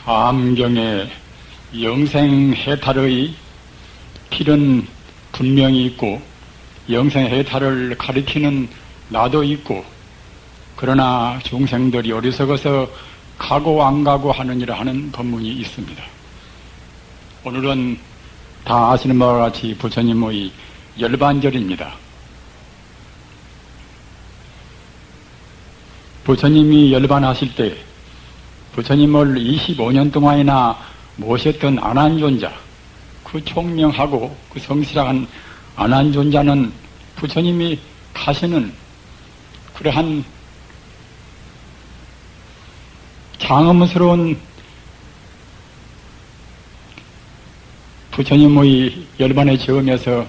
암경에 영생해탈의 길은 분명히 있고 영생해탈을 가리키는 나도 있고, 그러나 중생들이 어리석어서 가고 안 가고 하느니라 하는 법문이 있습니다. 오늘은 다 아시는 바와 같이 부처님의 열반절입니다. 부처님이 열반하실 때 부처님을 25년 동안이나 모셨던 안한존자, 그 총명하고 그 성실한 안한존자는 부처님이 가시는 그러한 장엄스러운 부처님의 열반에 저으면서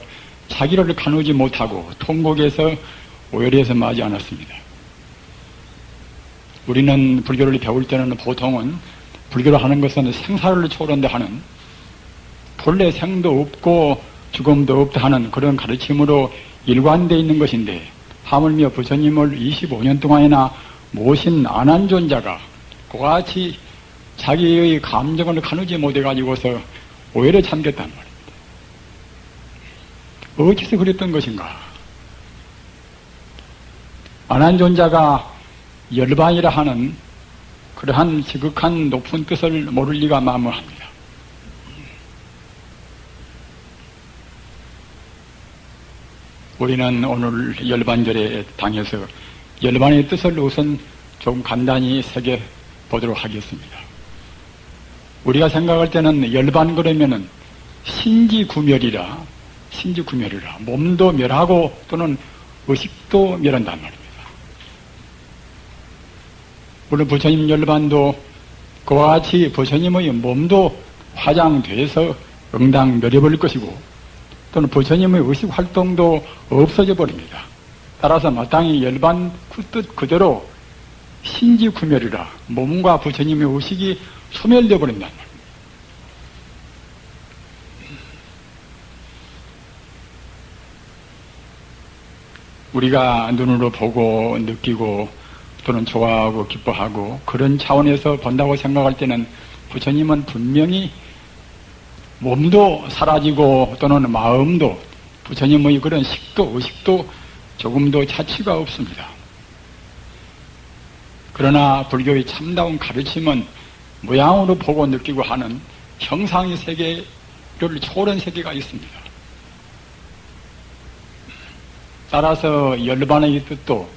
자기를 가누지 못하고 통곡에서 오열해서 맞지 않았습니다. 우리는 불교를 배울 때는 보통은 불교를 하는 것은 생사를 초월한다 하는, 본래 생도 없고 죽음도 없다 하는 그런 가르침으로 일관되어 있는 것인데, 하물며 부처님을 25년 동안이나 모신 안한존자가 그같이 자기의 감정을 가누지 못해가지고서 오해를 참겼단 말입니다. 어디서 그랬던 것인가? 안한존자가 열반이라 하는 그러한 지극한 높은 뜻을 모를 리가 만무합니다. 우리는 오늘 열반절에 당해서 열반의 뜻을 우선 좀 간단히 새겨보도록 하겠습니다. 우리가 생각할 때는 열반 그러면은 신지구멸이라 몸도 멸하고 또는 의식도 멸한단 말입니다. 물론 부처님 열반도 그와 같이 부처님의 몸도 화장돼서 응당 멸해버릴 것이고, 또는 부처님의 의식 활동도 없어져 버립니다. 따라서 마땅히 열반 그 뜻 그대로 신지구멸이라 몸과 부처님의 의식이 소멸되어 버린단 말입니다. 우리가 눈으로 보고 느끼고 또는 좋아하고 기뻐하고 그런 차원에서 본다고 생각할 때는 부처님은 분명히 몸도 사라지고 또는 마음도, 부처님의 그런 식도 의식도 조금도 차치가 없습니다. 그러나 불교의 참다운 가르침은 모양으로 보고 느끼고 하는 형상의 세계를 초월한 세계가 있습니다. 따라서 열반의 뜻도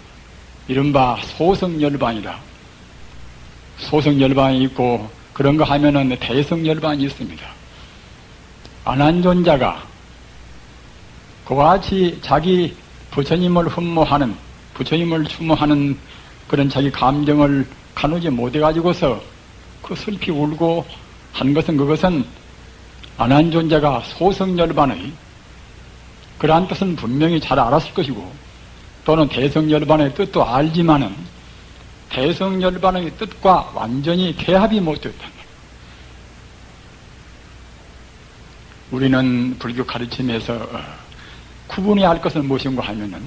이른바 소성열반이라, 소성열반이 있고 그런 거 하면은 대성열반이 있습니다. 안한존자가 그와 같이 자기 부처님을 흠모하는, 부처님을 추모하는 그런 자기 감정을 가누지 못해가지고서 그 슬피 울고 한 것은, 그것은 안한존자가 소성열반의 그러한 뜻은 분명히 잘 알았을 것이고, 또는 대성열반의 뜻도 알지만은 대성열반의 뜻과 완전히 개합이 못됐단 말이에요. 우리는 불교 가르침에서 구분해야 할 것은 무엇인가 하면은,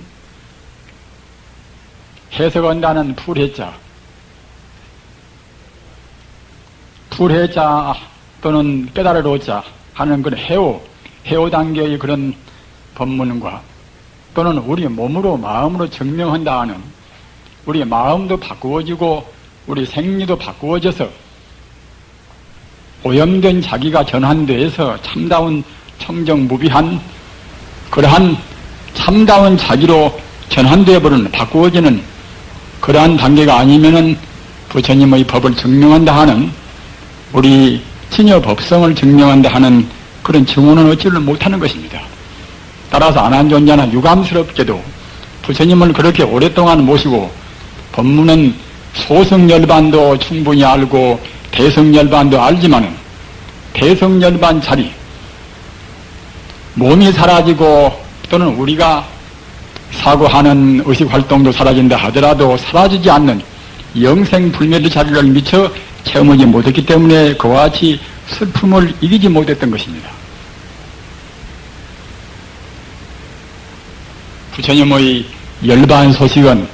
해석한다는 풀해자 또는 깨달으로자 하는 그런 해오 단계의 그런 법문과, 또는 우리 몸으로 마음으로 증명한다 하는, 우리 마음도 바꾸어지고 우리 생리도 바꾸어져서 오염된 자기가 전환돼서 참다운 청정무비한 그러한 참다운 자기로 전환되어버리는, 바꾸어지는 그러한 단계가 아니면은 부처님의 법을 증명한다 하는, 우리 진여 법성을 증명한다 하는 그런 증언은 어찌를 못하는 것입니다. 따라서 안한존자는 유감스럽게도 부처님을 그렇게 오랫동안 모시고 법문은 소성열반도 충분히 알고 대성열반도 알지만은, 대성열반 자리, 몸이 사라지고 또는 우리가 사고하는 의식활동도 사라진다 하더라도 사라지지 않는 영생불멸의 자리를 미처 체험하지 못했기 때문에 그와 같이 슬픔을 이기지 못했던 것입니다. 부처님의 열반 소식은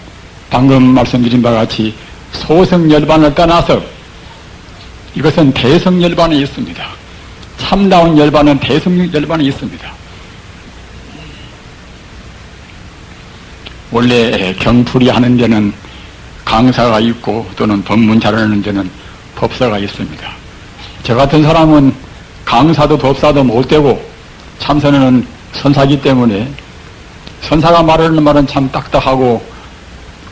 방금 말씀드린 바와 같이 소성열반을 떠나서 이것은 대성열반에 있습니다. 참다운 열반은 대성열반에 있습니다. 원래 경풀이 하는 데는 강사가 있고 또는 법문 잘하는 데는 법사가 있습니다. 저 같은 사람은 강사도 법사도 못되고 참선은 선사기 때문에 선사가 말하는 말은 참 딱딱하고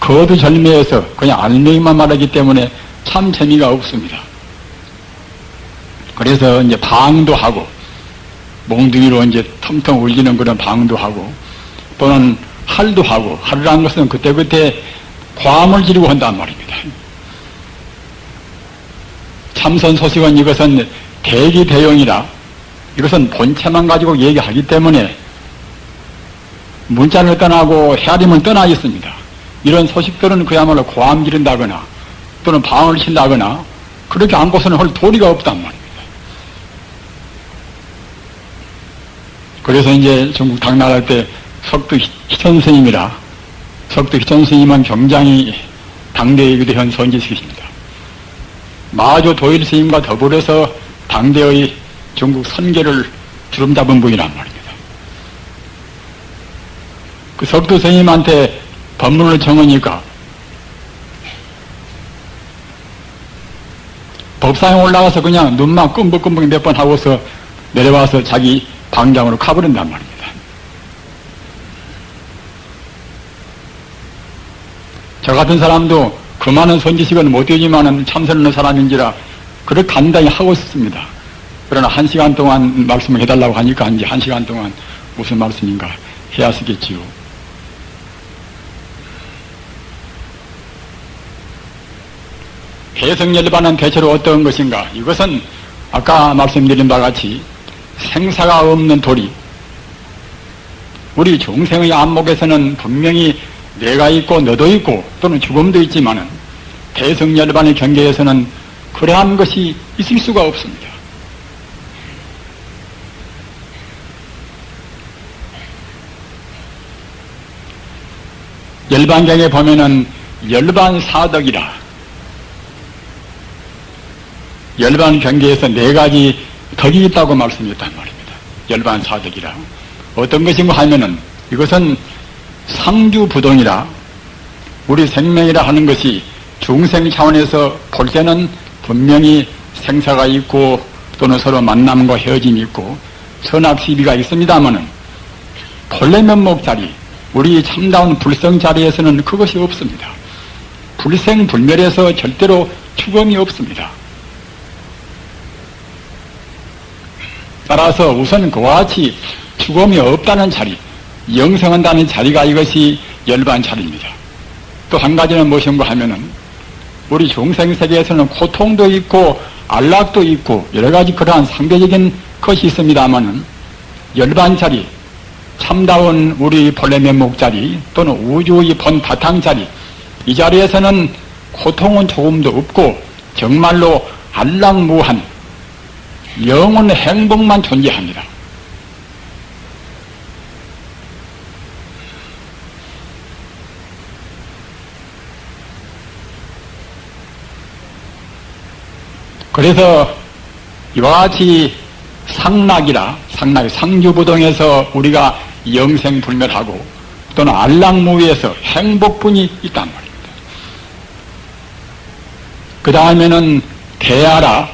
거두절미해서 그냥 알맹이만 말하기 때문에 참 재미가 없습니다. 그래서 이제 방도 하고 몽둥이로 이제 텅텅 울리는 그런 방도 하고 또는 할도 하고 할이라는 것은 그때그때 과음을 지르고 한단 말입니다. 참선 소식은 이것은 대기대용이라 이것은 본체만 가지고 얘기하기 때문에 문자를 떠나고 헤아림을 떠나 있습니다. 이런 소식들은 그야말로 고함 지른다거나 또는 방을 친다거나 그렇게 안고서는 할 도리가 없단 말입니다. 그래서 이제 중국 당나라 때 석두 희천 스님이라 석두 희천 스님은 굉장히 당대의 위대한 선지식이십니다. 마조 도일 스님과 더불어서 당대의 중국 선계를 주름잡은 분이란 말입니다. 그 석두 스님한테 법문을 정하니까 법상에 올라가서 그냥 눈만 끔벅끔벅 몇 번 하고서 내려와서 자기 방장으로 가버린단 말입니다. 저 같은 사람도 그 많은 선지식은 못되지만은 참선하는 사람인지라 그렇게 간단히 하고 있습니다. 그러나 1시간 동안 말씀을 해달라고 하니까 이제 1시간 동안 무슨 말씀인가 해야 쓰겠지요. 해성열반은 대체로 어떤 것인가? 이것은 아까 말씀드린 바와 같이 생사가 없는 도리. 우리 중생의 안목에서는 분명히 내가 있고 너도 있고 또는 죽음도 있지만은 대성열반의 경계에서는 그러한 것이 있을 수가 없습니다. 열반경에 보면은 열반사덕이라 열반 경계에서 4가지 덕이 있다고 말씀했단 말입니다. 열반사덕이라 어떤 것인가 하면은 이것은 상주부동이라 우리 생명이라 하는 것이 중생 차원에서 볼 때는 분명히 생사가 있고 또는 서로 만남과 헤어짐이 있고 선악시비가 있습니다마는 본래 면목 자리 우리 참다운 불성 자리에서는 그것이 없습니다. 불생불멸에서 절대로 죽음이 없습니다. 따라서 우선 그와 같이 죽음이 없다는 자리, 영생한다는 자리가 이것이 열반 자리입니다. 또 한 가지는 무엇인가 하면은 우리 중생세계에서는 고통도 있고 안락도 있고 여러 가지 그러한 상대적인 것이 있습니다만은 열반 자리, 참다운 우리 본래 면목 자리 또는 우주의 본 바탕 자리 이 자리에서는 고통은 조금도 없고 정말로 안락무한 영원 행복만 존재합니다. 그래서 이와 같이 상락이라 상주부동에서 우리가 영생불멸하고 또는 안락무위에서 행복분이 있단 말입니다. 그 다음에는 대야라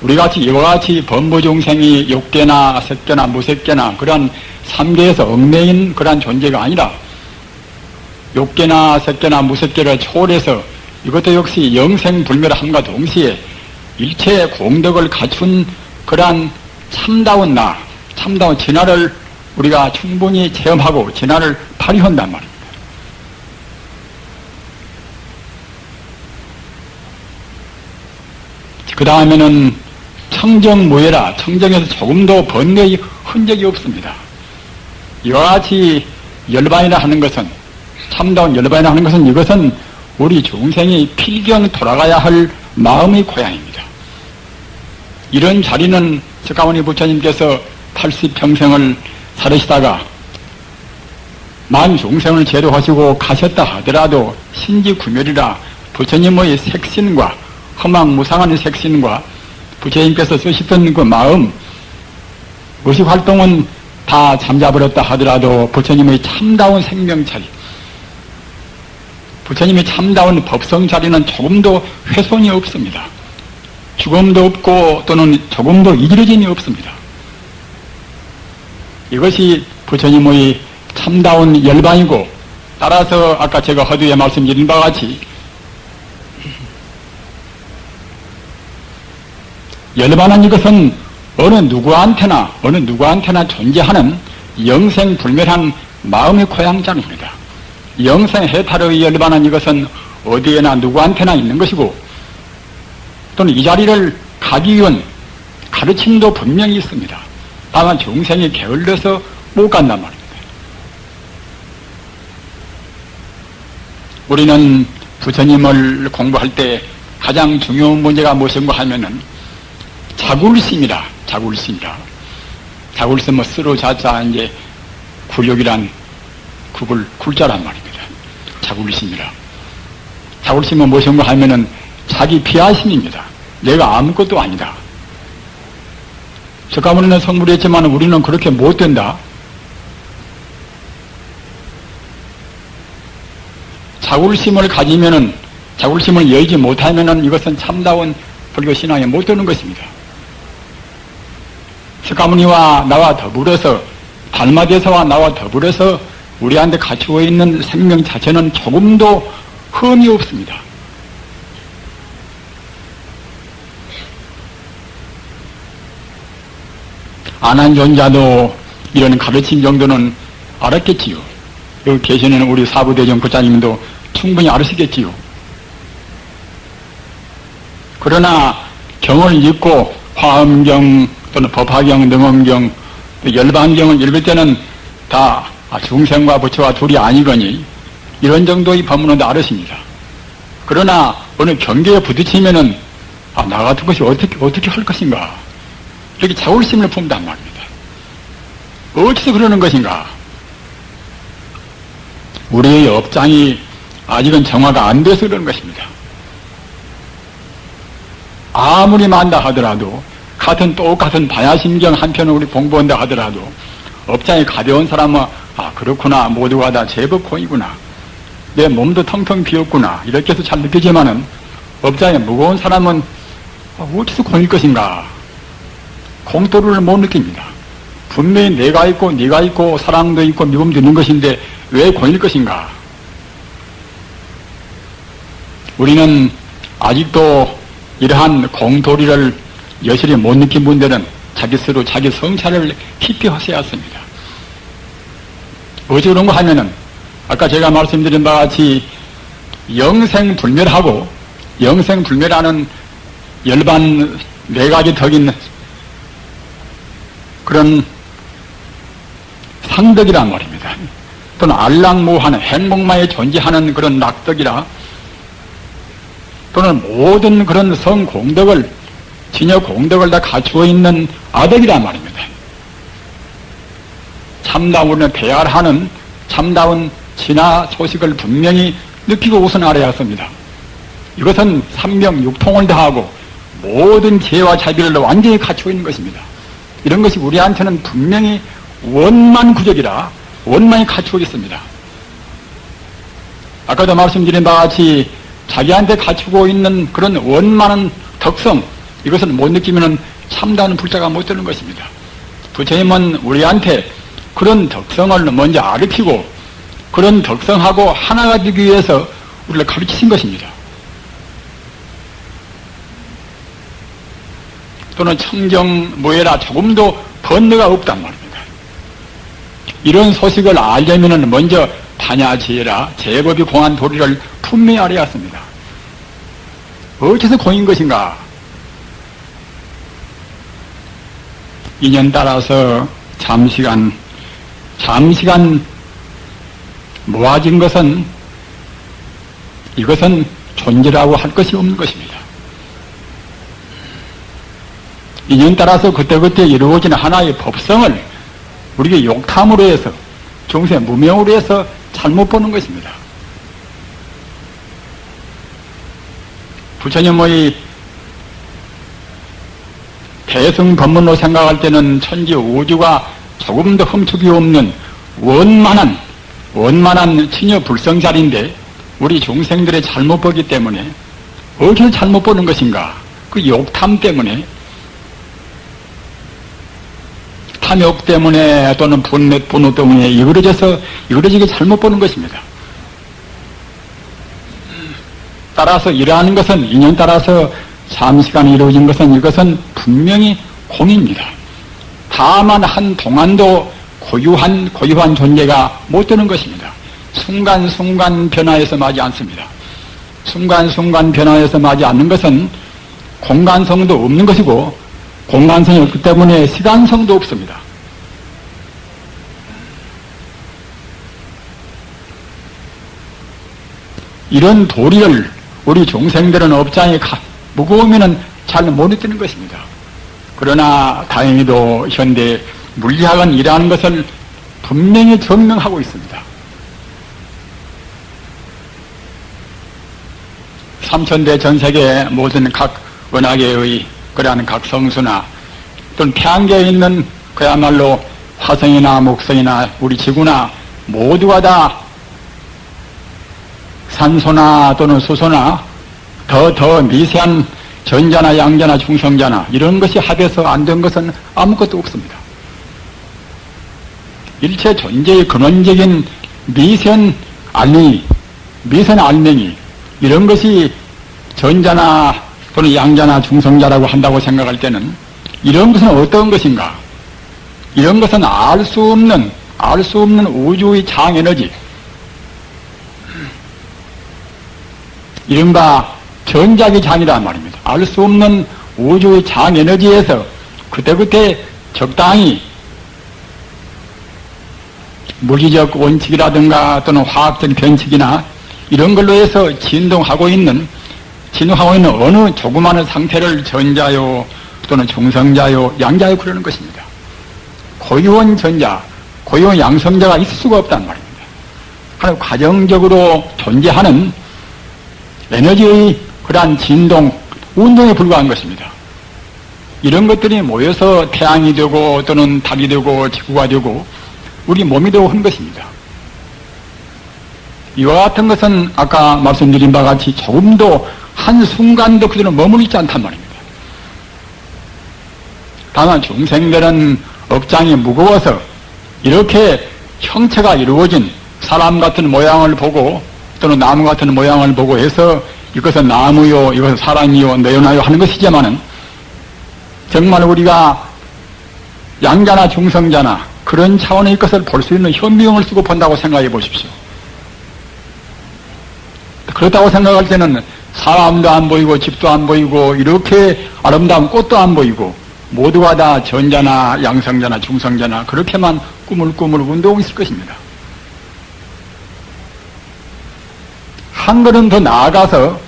우리같이 이와 같이 범부중생이 6개나 색개나 무색개나 그런 3계에서 얽매인 그런 존재가 아니라 6개나 색개나 무색개를 초월해서 이것도 역시 영생불멸함과 동시에 일체의 공덕을 갖춘 그러한 참다운 참다운 진화를 우리가 충분히 체험하고 진화를 발휘한단 말입니다. 그 다음에는 청정무예라 청정에서 조금도 번뇌의 흔적이 없습니다. 이와 같이 열반이라 하는 것은 참다운 열반이라 하는 것은 이것은 우리 중생이 필경 돌아가야 할 마음의 고향입니다. 이런 자리는 석가모니 부처님께서 80평생을 살으시다가 만 중생을 제도하시고 가셨다 하더라도 신지구멸이라 부처님의 색신과 허망무상한 색신과 부처님께서 쓰시던 그 마음, 의식 활동은 다 잠자버렸다 하더라도 부처님의 참다운 생명차리, 부처님의 참다운 법성자리는 조금도 훼손이 없습니다. 죽음도 없고 또는 조금도 이지러짐이 없습니다. 이것이 부처님의 참다운 열반이고, 따라서 아까 제가 허두에 말씀드린 바와 같이 열반한 이것은 어느 누구한테나 존재하는 영생불멸한 마음의 고향장입니다. 영생해탈의 열반한 이것은 어디에나 누구한테나 있는 것이고, 또는 이 자리를 가기 위한 가르침도 분명히 있습니다. 다만 중생이 게을러서 못 간단 말입니다. 우리는 부처님을 공부할 때 가장 중요한 문제가 무엇인가 하면은 자굴심이라. 자굴심은 쓰로 자자 이제 굴욕이란 굴자란 말입니다. 자굴심이라. 자굴심은 무엇인가 하면은 자기 비하심입니다. 내가 아무것도 아니다. 저 가문에는 성불이 했지만 우리는 그렇게 못 된다. 자굴심을 가지면은, 자굴심을 열지 못하면은 이것은 참다운 불교 신앙에 못 드는 것입니다. 석가모니와 나와 더불어서, 달마대사와 나와 더불어서 우리한테 갖추어 있는 생명 자체는 조금도 흠이 없습니다. 안한존자도 이런 가르침 정도는 알았겠지요. 여기 계시는 우리 사부대전 부자님도 충분히 알으시겠지요. 그러나 경을 읽고 화엄경 또는 법화경, 능엄경, 열반경을 읽을 때는 다 중생과 부처와 둘이 아니거니 이런 정도의 법문은 다 알으십니다. 그러나 어느 경계에 부딪히면은 나 같은 것이 어떻게 할 것인가, 이렇게 자울심을 품단 말입니다. 어디서 그러는 것인가? 우리의 업장이 아직은 정화가 안 돼서 그러는 것입니다. 아무리 만다 하더라도, 똑같은 반야심경 한 편을 우리 공부한다 하더라도 업장이 가벼운 사람은 그렇구나, 모두가 다 제법 고이구나, 내 몸도 텅텅 비었구나, 이렇게 해서 잘 느끼지만은 업장이 무거운 사람은 어디서 고일 것인가, 공도를 못 느낍니다. 분명히 내가 있고 네가 있고 사랑도 있고 미움도 있는 것인데 왜 고일 것인가? 우리는 아직도 이러한 공도리를 여실히 못 느낀 분들은 자기 스스로 자기 성찰을 깊이 하셔야 합니다. 어찌 그런가 하면은 아까 제가 말씀드린 바와 같이 영생불멸하고, 영생불멸하는 열반 네 가지 덕인 그런 상덕이란 말입니다. 또는 알락무하는 행복만에 존재하는 그런 낙덕이라, 또는 모든 그런 성공덕을, 진여공덕을 다 갖추어 있는 아덕이란 말입니다. 참다운 배알하는 참다운 진화 소식을 분명히 느끼고 우선 알아야 합니다. 이것은 삼명육통을 다하고 모든 지혜와 자비를 완전히 갖추어 있는 것입니다. 이런 것이 우리한테는 분명히 원만구적이라 원만히 갖추어 있습니다. 아까도 말씀드린 바와 같이 자기한테 갖추고 있는 그런 원만한 덕성, 이것을 못 느끼면 참다운 불자가 못 되는 것입니다. 부처님은 우리한테 그런 덕성을 먼저 가르치고 그런 덕성하고 하나가 되기 위해서 우리를 가르치신 것입니다. 또는 청정무예라 조금도 번뇌가 없단 말입니다. 이런 소식을 알려면 먼저 반야지혜라 제법이 공한 도리를 분명히 알아야 합니다. 어디서 공인 것인가? 인연 따라서 잠시간 모아진 것은, 이것은 존재라고 할 것이 없는 것입니다. 인연 따라서 그때그때 이루어지는 하나의 법성을 우리가 욕탐으로 해서, 중생 무명으로 해서 잘못 보는 것입니다. 부처님의 대승 법문으로 생각할 때는 천지 우주가 조금 더 흠축이 없는 원만한 친여 불성자리인데 우리 중생들의 잘못 보기 때문에 어디를 잘못 보는 것인가? 그 욕탐 때문에, 탐욕 때문에 또는 분노 때문에 이그러지게 잘못 보는 것입니다. 따라서 이러한 것은 인연 따라서 잠시간 이루어진 것은 이것은 분명히 공입니다. 다만 한 동안도 고유한 존재가 못 되는 것입니다. 순간순간 변화해서 마지 않습니다. 순간순간 변화해서 마지 않는 것은 공간성도 없는 것이고 공간성이 없기 때문에 시간성도 없습니다. 이런 도리를 우리 중생들은 업장이 무거우면 잘 못 느끼는 것입니다. 그러나 다행히도 현대 물리학은 이러한 것을 분명히 증명하고 있습니다. 삼천대 전세계 모든 각 은하계의 그러한 각 성수나 또는 태양계에 있는 그야말로 화성이나 목성이나 우리 지구나 모두가 다 산소나 또는 수소나 더 미세한 전자나 양자나 중성자나 이런 것이 합해서 안 된 것은 아무것도 없습니다. 일체 존재의 근원적인 미세한 알맹이 이런 것이 전자나 또는 양자나 중성자라고 한다고 생각할 때는 이런 것은 어떤 것인가? 이런 것은 알 수 없는 우주의 장에너지, 이른바 전자기 장이란 말입니다. 알 수 없는 우주의 장에너지에서 그때그때 적당히 물리적 원칙이라든가 또는 화학적 변칙이나 이런 걸로 해서 진동하고 있는 어느 조그마한 상태를 전자요 또는 중성자요 양자요 그러는 것입니다. 고유한 전자, 고유한 양성자가 있을 수가 없단 말입니다. 하나 과정적으로 존재하는 에너지의 그러한 진동, 운동에 불과한 것입니다. 이런 것들이 모여서 태양이 되고 또는 달이 되고 지구가 되고 우리 몸이 되고 한 것입니다. 이와 같은 것은 아까 말씀드린 바와 같이 조금도 한순간도 그대로 머무르지 않단 말입니다. 다만 중생들은 업장이 무거워서 이렇게 형체가 이루어진 사람 같은 모양을 보고 또는 나무 같은 모양을 보고 해서 이것은 나무요, 이것은 사람이요, 내어나요 하는 것이지만은 정말 우리가 양자나 중성자나 그런 차원의 것을 볼 수 있는 현미경을 쓰고 본다고 생각해 보십시오. 그렇다고 생각할 때는 사람도 안 보이고 집도 안 보이고 이렇게 아름다운 꽃도 안 보이고 모두가 다 전자나 양성자나 중성자나 그렇게만 꾸물꾸물 운동하고 있을 것입니다. 한 걸음 더 나아가서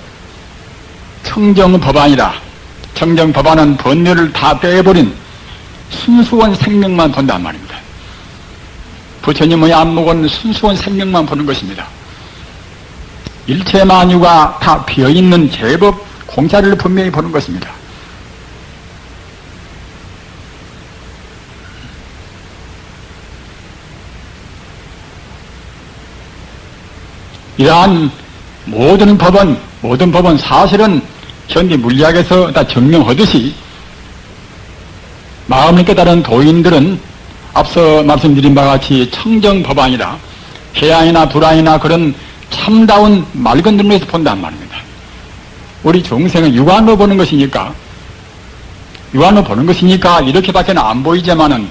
청정법안이라, 청정법안은 번뇌를 다 빼버린 순수한 생명만 본단 말입니다. 부처님의 안목은 순수한 생명만 보는 것입니다. 일체 만유가 다 비어있는 제법 공짜를 분명히 보는 것입니다. 이러한 모든 법은 사실은 현대 물리학에서 다 증명하듯이 마음을 깨달은 도인들은 앞서 말씀드린 바와 같이 청정법안이라 해양이나 불안이나 그런 참다운 맑은 눈에서 본단 말입니다. 우리 중생은 육안으로 보는 것이니까 이렇게밖에 안 보이지만은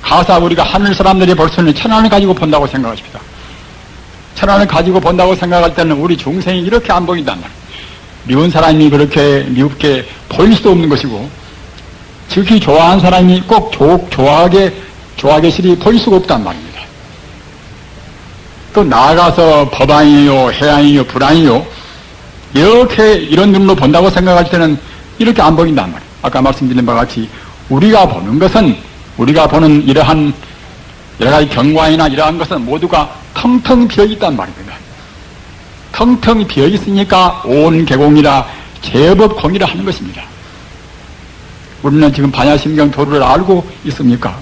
가사 우리가 하늘 사람들이 볼 수 있는 천안을 가지고 본다고 생각하십니다. 천안을 가지고 본다고 생각할 때는 우리 중생이 이렇게 안 보인단 말이에요. 미운 사람이 그렇게 미흡게 보일 수도 없는 것이고 즉히 좋아하는 사람이 꼭 좋아하게 실이 보일 수가 없단 말입니다. 또 나아가서 법안이요, 해양이요, 불안이요 이렇게 이런 눈으로 본다고 생각할 때는 이렇게 안 보인단 말이에요. 아까 말씀드린 바와 같이 우리가 보는 이러한 여러 가지 경관이나 이러한 것은 모두가 텅텅 비어있단 말입니다. 텅텅 비어있으니까 온 개공이라 제법 공이라 하는 것입니다. 우리는 지금 반야심경 도를 알고 있습니까?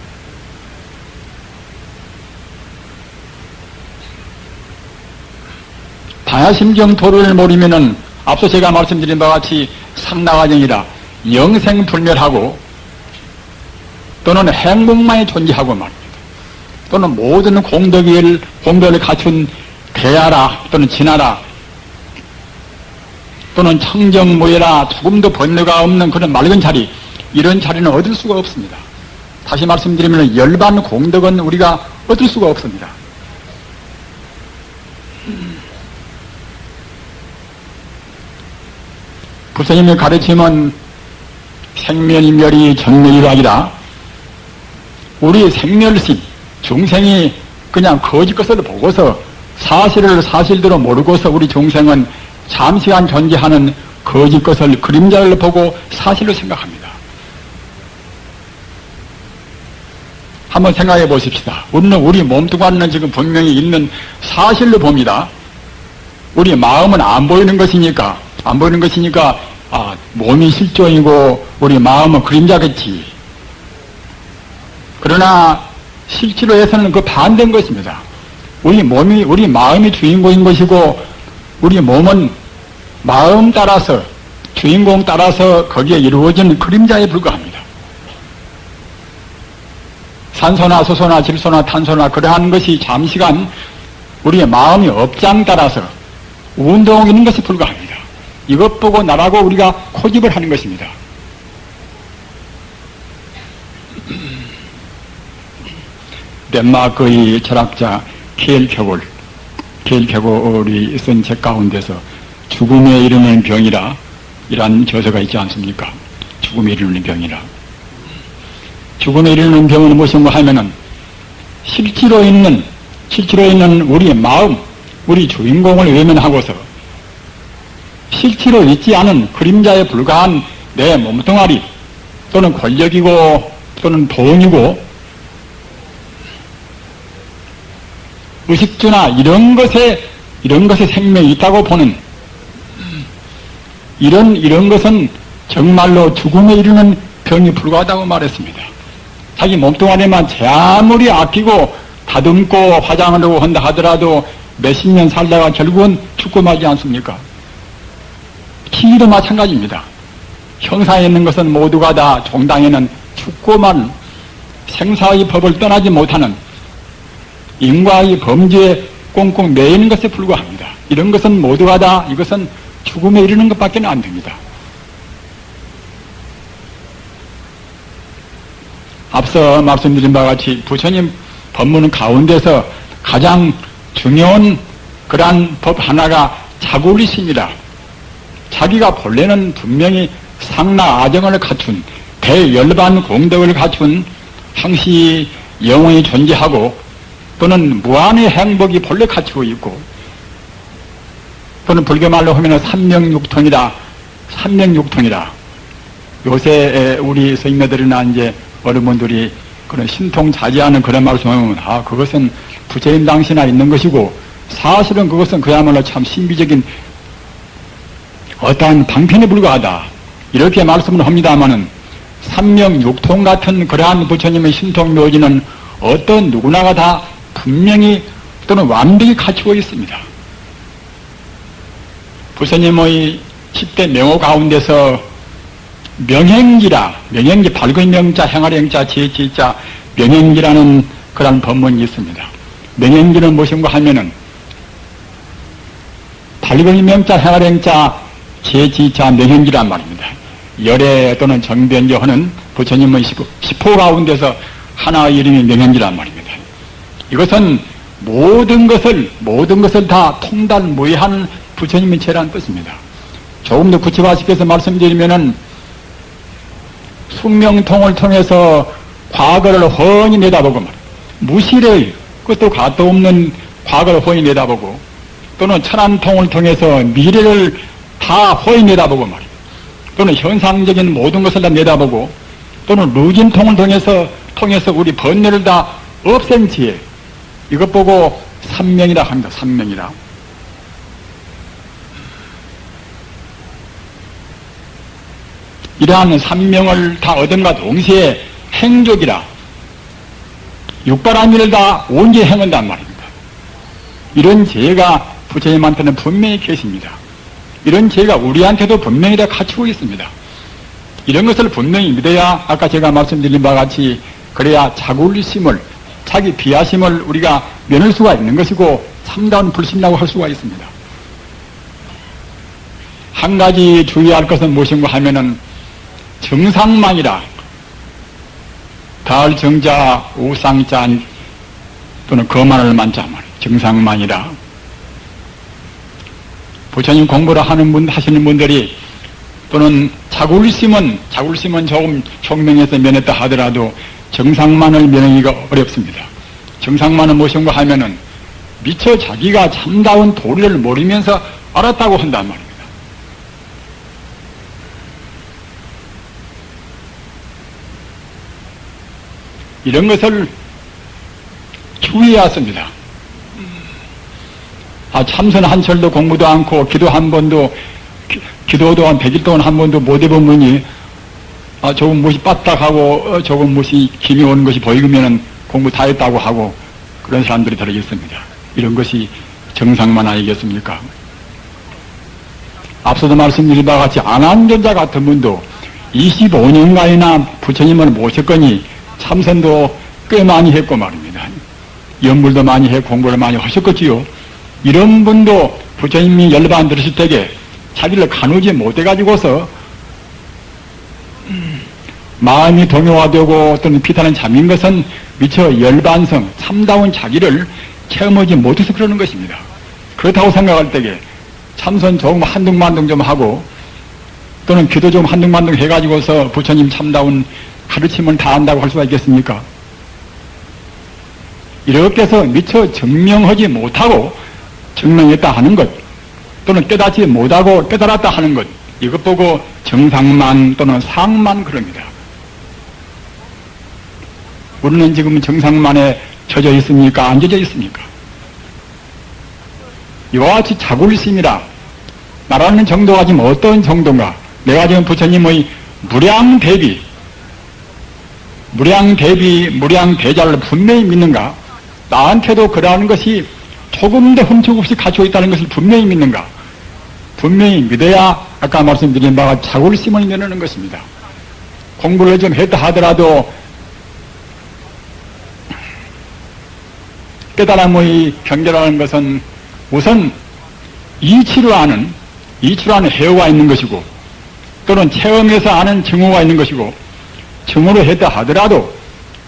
반야심경 도를 모르면은 앞서 제가 말씀드린 바와 같이 삼나가정이라 영생불멸하고 또는 행복만이 존재하고 말입니다. 또는 모든 공덕을 갖춘 대하라 또는 진하라 또는 청정무예라 조금도 번뇌가 없는 그런 맑은 자리, 이런 자리는 얻을 수가 없습니다. 다시 말씀드리면 열반 공덕은 우리가 얻을 수가 없습니다. 부처님의 가르침은 생멸이멸이 정멸이락이라, 우리 생멸식 중생이 그냥 거짓 것을 보고서 사실을 사실대로 모르고서 우리 중생은 잠시간 존재하는 거짓 것을 그림자를 보고 사실로 생각합니다. 한번 생각해 보십시다. 우리는 우리 몸뚱아리는 지금 분명히 있는 사실로 봅니다. 우리 마음은 안 보이는 것이니까 몸이 실존이고 우리 마음은 그림자겠지. 그러나 실제로 해서는 그 반대인 것입니다. 우리 마음이 주인공인 것이고 우리 몸은 마음 따라서 주인공 따라서 거기에 이루어진 그림자에 불과합니다. 산소나 수소나 질소나 탄소나 그러한 것이 잠시간 우리의 마음이 업장 따라서 운동이 있는 것에 불과합니다. 이것 보고 나라고 우리가 고집을 하는 것입니다. 덴마크의 철학자 켈케골이 쓴 책 가운데서 죽음에 이르는 병이라 이란 저서가 있지 않습니까? 죽음에 이르는 병이라. 죽음에 이르는 병은 무엇인가 하면은 실제로 있는 우리의 마음, 우리 주인공을 외면하고서 실제로 있지 않은 그림자에 불과한 내 몸뚱아리 또는 권력이고 또는 돈이고 의식주나 이런 것에 생명이 있다고 보는 이런 것은 정말로 죽음에 이르는 병이 불과하다고 말했습니다. 자기 몸뚱아리만 제 아무리 아끼고 다듬고 화장을 하고 한다 하더라도 몇십 년 살다가 결국은 죽고 마지 않습니까? 키위도 마찬가지입니다. 형사에 있는 것은 모두가 다 종당에는 죽고만 생사의 법을 떠나지 못하는 인과의 범죄에 꽁꽁 매이는 것에 불과합니다. 이런 것은 모두가 다 이것은 죽음에 이르는 것밖에 안 됩니다. 앞서 말씀드린 바와 같이 부처님 법문 가운데서 가장 중요한 그러한 법 하나가 자구리심이라, 자기가 본래는 분명히 상나 아정을 갖춘 대열반 공덕을 갖춘 항시 영원히 존재하고 또는 무한의 행복이 본래 갖추고 있고 또는 불교말로 하면 삼명육통이다. 요새 우리 스님들이나 이제 어른분들이 그런 신통자제하는 그런 말씀을 하면 그것은 부처님 당시나 있는 것이고 사실은 그것은 그야말로 참 신비적인 어떠한 방편에 불과하다. 이렇게 말씀을 합니다마는 삼명육통 같은 그러한 부처님의 신통묘지는 어떤 누구나가 다 분명히 또는 완벽히 갖추고 있습니다. 부처님의 10대 명호 가운데서 명행기, 밝은 명자, 행할 행자, 지혜자, 명행기라는 그런 법문이 있습니다. 명행기는 무엇인가 하면은 밝은 명자, 행할 행자, 지혜자, 명행기란 말입니다. 열애 또는 정변조 하는 부처님의 10호 가운데서 하나의 이름이 명행기란 말입니다. 이것은 모든 것을 다 통달무예한 부처님의 죄라는 뜻입니다. 조금 더 구체화시켜서 말씀드리면은 숙명통을 통해서 과거를 훤히 내다보고 무실의 끝도 가도 없는 과거를 훤히 내다보고 또는 천안통을 통해서 미래를 다 훤히 내다보고 말입니다. 또는 현상적인 모든 것을 다 내다보고 또는 루진통을 통해서 우리 번뇌를 다 없앤 지혜, 이것 보고 삼명이라 합니다. 삼명이라. 이러한 삼명을 다 얻은가 동시에 행족이라 육바라밀 일을 다 온전히 행한단 말입니다. 이런 죄가 부처님한테는 분명히 계십니다. 이런 죄가 우리한테도 분명히 다 갖추고 있습니다. 이런 것을 분명히 믿어야 아까 제가 말씀드린 바와 같이 그래야 자굴심을 자기 비하심을 우리가 면할 수가 있는 것이고 참다운 불신이라고 할 수가 있습니다. 한 가지 주의할 것은 무엇인가 하면은 정상만이라 가을 정자 우상자 또는 거만을 만자 말 정상만이라 부처님 공부를 하시는 분들이 또는 자굴심은 조금 총명해서 면했다 하더라도 정상만을 면하기가 어렵습니다. 정상만은 무엇인가 하면은 미처 자기가 참다운 도리를 모르면서 알았다고 한단 말입니다. 이런 것을 주의해야 합니다. 참선 한 철도 공부도 않고 기도 한 번도 기도도 한 100일 동안 한 번도 못 해본 분이 조금 무엇이 빠딱하고 조금 무엇이 김이 오는 것이 보이면은 공부 다 했다고 하고 그런 사람들이 들어 있습니다. 이런 것이 정상만 아니겠습니까? 앞서도 말씀드린 바와 같이 안한전자 같은 분도 25년간이나 부처님을 모셨거니 참선도 꽤 많이 했고 말입니다. 연불도 많이 했고 공부를 많이 하셨겠지요. 이런 분도 부처님이 열반 들으실 때에 자기를 가누지 못해가지고서 마음이 동요화되고 또는 비탄한 잠인 것은 미처 열반성 참다운 자기를 체험하지 못해서 그러는 것입니다. 그렇다고 생각할 때에 참선 조금 한둥만둥 좀 하고 또는 기도 좀 한둥만둥 해가지고서 부처님 참다운 가르침을 다 안다고 할 수가 있겠습니까? 이렇게 해서 미처 증명하지 못하고 증명했다 하는 것 또는 깨닫지 못하고 깨달았다 하는 것 이것 보고 정상만 또는 상만 그럽니다. 우리는 지금 정상만에 젖어 있습니까? 안 젖어 있습니까? 이와 같이 자굴심이라 말하는 정도가 지금 어떤 정도인가? 내가 지금 부처님의 무량대자를 분명히 믿는가? 나한테도 그러한 것이 조금도 흠축 없이 갖추고 있다는 것을 분명히 믿는가? 분명히 믿어야 아까 말씀드린 바가 자굴심을 면하는 것입니다. 공부를 좀 했다 하더라도 깨달음의 경계라는 것은 우선 이치로 아는 해오가 있는 것이고 또는 체험에서 아는 증오가 있는 것이고 증오를 했다 하더라도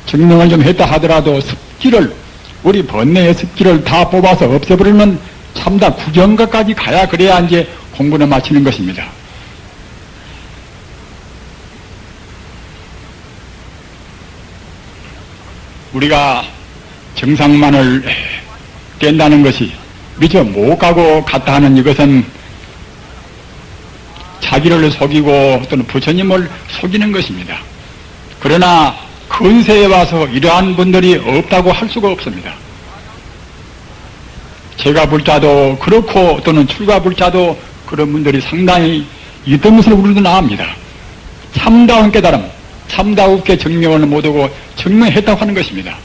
증명을 좀 했다 하더라도 습기를 우리 번뇌의 습기를 다 뽑아서 없애버리면 참다 구경가까지 가야 그래야 이제 공부를 마치는 것입니다. 우리가 정상만을 깬다는 것이 미처 못 가고 갔다 하는 이것은 자기를 속이고 또는 부처님을 속이는 것입니다. 그러나 근세에 와서 이러한 분들이 없다고 할 수가 없습니다. 제가 볼 자도 그렇고 또는 출가 볼 자도 그런 분들이 상당히 있던 것을 우리도 나옵니다. 참다운 깨달음, 참다우게 증명을 못하고 증명했다고 하는 것입니다.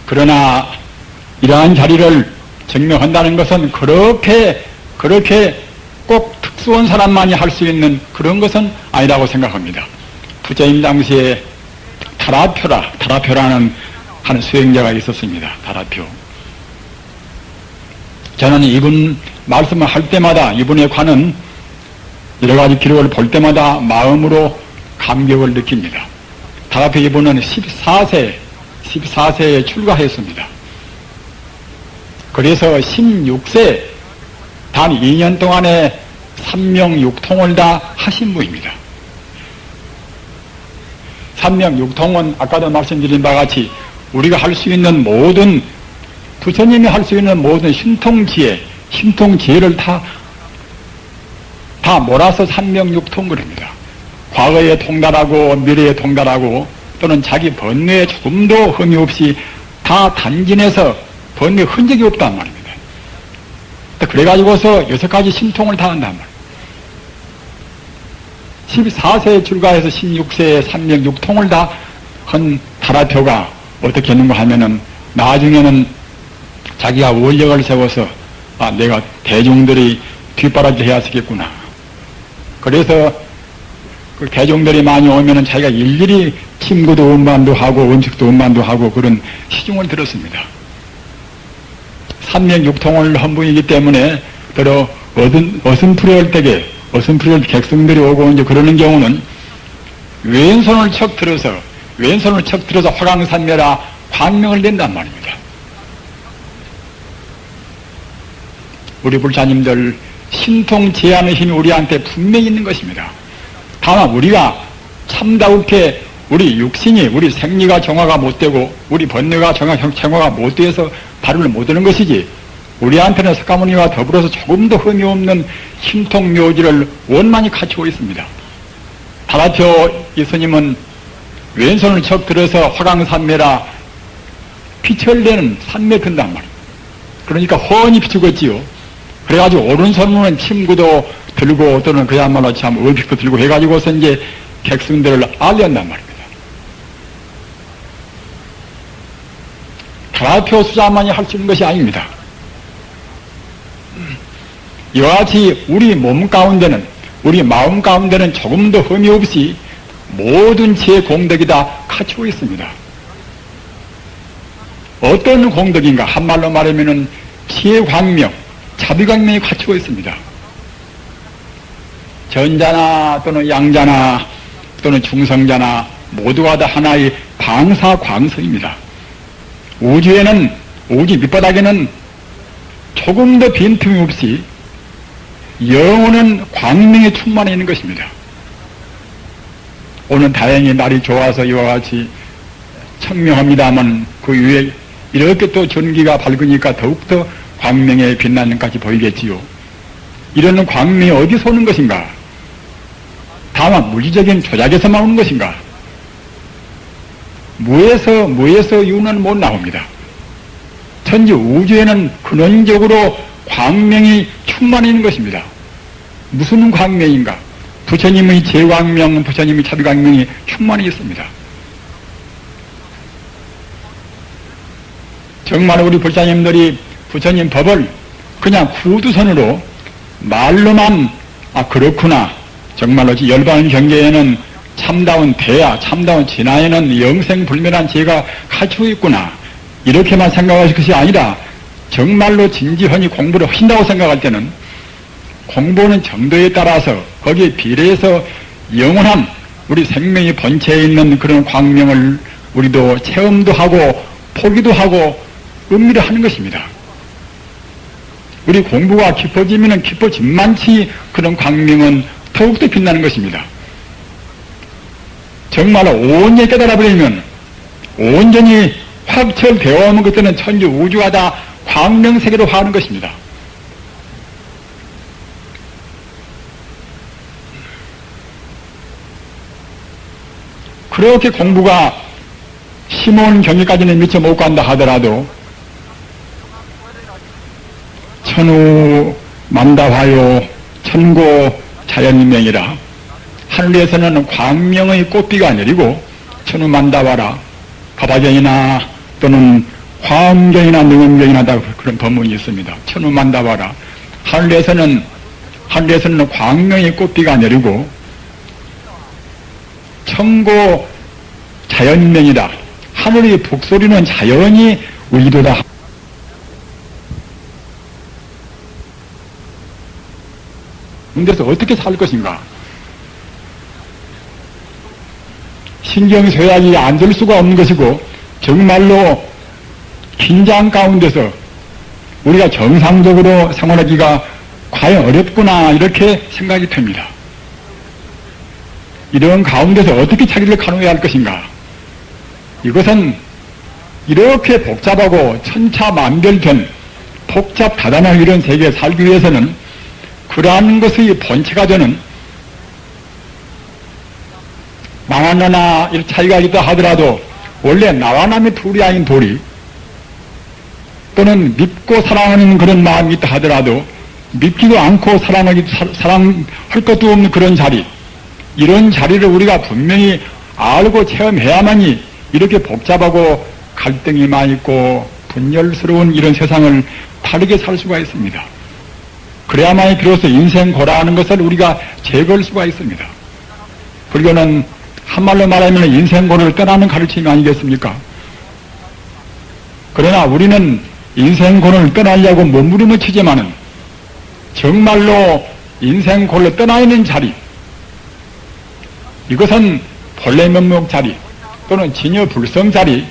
그러나 이러한 자리를 증명한다는 것은 그렇게 꼭 특수한 사람만이 할 수 있는 그런 것은 아니라고 생각합니다. 부처님 당시에 다라표라는 하는 수행자가 있었습니다. 다라표. 저는 이분 말씀을 할 때마다 이분에 관한 여러 가지 기록을 볼 때마다 마음으로 감격을 느낍니다. 다라표 이분은 14세에 출가했습니다. 그래서 16세 단 2년 동안에 삼명육통을 다 하신 분입니다. 삼명육통은 아까도 말씀드린 바와 같이 우리가 할 수 있는 모든 부처님이 할 수 있는 모든 신통지혜를 다 몰아서 삼명육통그럽니다. 과거에 통달하고 미래에 통달하고 또는 자기 번뇌에 조금도 흠이 없이 다 단진해서 번뇌 흔적이 없단 말입니다. 그래가지고서 6가지 신통을 다 한단 말이에요. 14세에 출가해서 16세에 306통을 다 한 다라표가 어떻게 했는가 하면은 나중에는 자기가 원력을 세워서 내가 대중들이 뒷바라지 해야 쓰겠구나. 그래서 그 대중들이 많이 오면은 자기가 일일이 침구도 운반도 하고 음식도 운반도 하고 그런 시중을 들었습니다. 306통을 한 분이기 때문에 더러 어슴푸레할 때게 어슴푸레할 객성들이 오고 이제 그러는 경우는 왼손을 척 들어서 화강산매라 광명을 낸단 말입니다. 우리 불자님들 신통 제한의 힘이 우리한테 분명히 있는 것입니다. 다만 우리가 참다우게 우리 육신이 우리 생리가 정화가 못되고 우리 번뇌가 정화가 못돼서 발을 못하는 것이지 우리한테는 석가모니와 더불어서 조금도 흠이 없는 신통 묘지를 원만히 갖추고 있습니다. 다라표 이스님은 왼손을 척 들어서 화강산매라 빛을 내는 산매 든단 말이에요. 그러니까 훤히 비추겠지요. 그래가지고 오른손으로는 침구도 들고 또는 그야말로 참 의식도 들고 해가지고서 이제 객승들을 알렸단 말입니다. 다라표 수자만이 할 수 있는 것이 아닙니다. 이와 같이 우리 몸 가운데는 우리 마음 가운데는 조금도 흠이 없이 모든 지혜 공덕이 다 갖추고 있습니다. 어떤 공덕인가? 한말로 말하면은 지혜 광명, 자비광명이 갖추고 있습니다. 전자나 또는 양자나 또는 중성자나 모두가 다 하나의 방사광성입니다. 우주에는 우주 밑바닥에는 조금도 빈틈이 없이 영원한 광명이 충만해 있는 것입니다. 오늘 다행히 날이 좋아서 이와 같이 청명합니다만 그 위에 이렇게 또 전기가 밝으니까 더욱더 광명의 빛나는까지 보이겠지요. 이런 광명이 어디서 오는 것인가? 다만 물리적인 조작에서만 오는 것인가? 무에서 유는 못 나옵니다. 천지 우주에는 근원적으로 광명이 충만해 있는 것입니다. 무슨 광명인가? 부처님의 제광명, 부처님의 자비광명이 충만히 있습니다. 정말 우리 불자님들이 부처님 법을 그냥 구두선으로 말로만 그렇구나, 정말로 열반 경계에는 참다운 대야, 참다운 진화에는 영생불멸한 지혜가 갖추고 있구나, 이렇게만 생각하실 것이 아니라 정말로 진지헌히 공부를 하신다고 생각할 때는 공부하는 정도에 따라서 거기에 비례해서 영원한 우리 생명의 본체에 있는 그런 광명을 우리도 체험도 하고 포기도 하고 음미를 하는 것입니다. 우리 공부가 깊어지면 깊어진만치 그런 광명은 더욱더 빛나는 것입니다. 정말로 온전히 깨달아버리면 온전히 확철되어 오는 그때는 천지 우주가 다 광명세계로 화하는 것입니다. 그렇게 공부가 심온 경기까지는 미처 못 간다 하더라도 천우 만다화요 천고 자연명이라 하늘에서는 광명의 꽃비가 내리고 천우 만다화라 가바견이나 또는 화엄견이나 능엄견이나 다 그런 법문이 있습니다. 천우 만다화라 하늘에서는 광명의 꽃비가 내리고 천고 자연명이다. 하늘의 북소리는 자연이 의도다. 그래서 어떻게 살 것인가? 신경쇠약이 안 될 수가 없는 것이고 정말로 긴장 가운데서 우리가 정상적으로 생활하기가 과연 어렵구나 이렇게 생각이 됩니다. 이런 가운데서 어떻게 자기를 가누어야 할 것인가? 이것은 이렇게 복잡하고 천차만별된 복잡 다단한 이런 세계에 살기 위해서는 그러한 것의 본체가 되는 나와 너나 이런 차이가 있다 하더라도 원래 나와 남의 둘이 아닌 둘이 또는 믿고 사랑하는 그런 마음이 있다 하더라도 믿기도 않고 사랑할 것도 없는 그런 자리, 이런 자리를 우리가 분명히 알고 체험해야만이 이렇게 복잡하고 갈등이 많이 있고 분열스러운 이런 세상을 다르게 살 수가 있습니다. 그래야만이 비로소 인생 고라하는 것을 우리가 제거할 수가 있습니다. 불교는 한말로 말하면 인생 고를 떠나는 가르침이 아니겠습니까? 그러나 우리는 인생 고를 떠나려고 몸부림을 치지만은 정말로 인생 고를 떠나 있는 자리, 이것은 본래 면목 자리 또는 진여 불성 자리,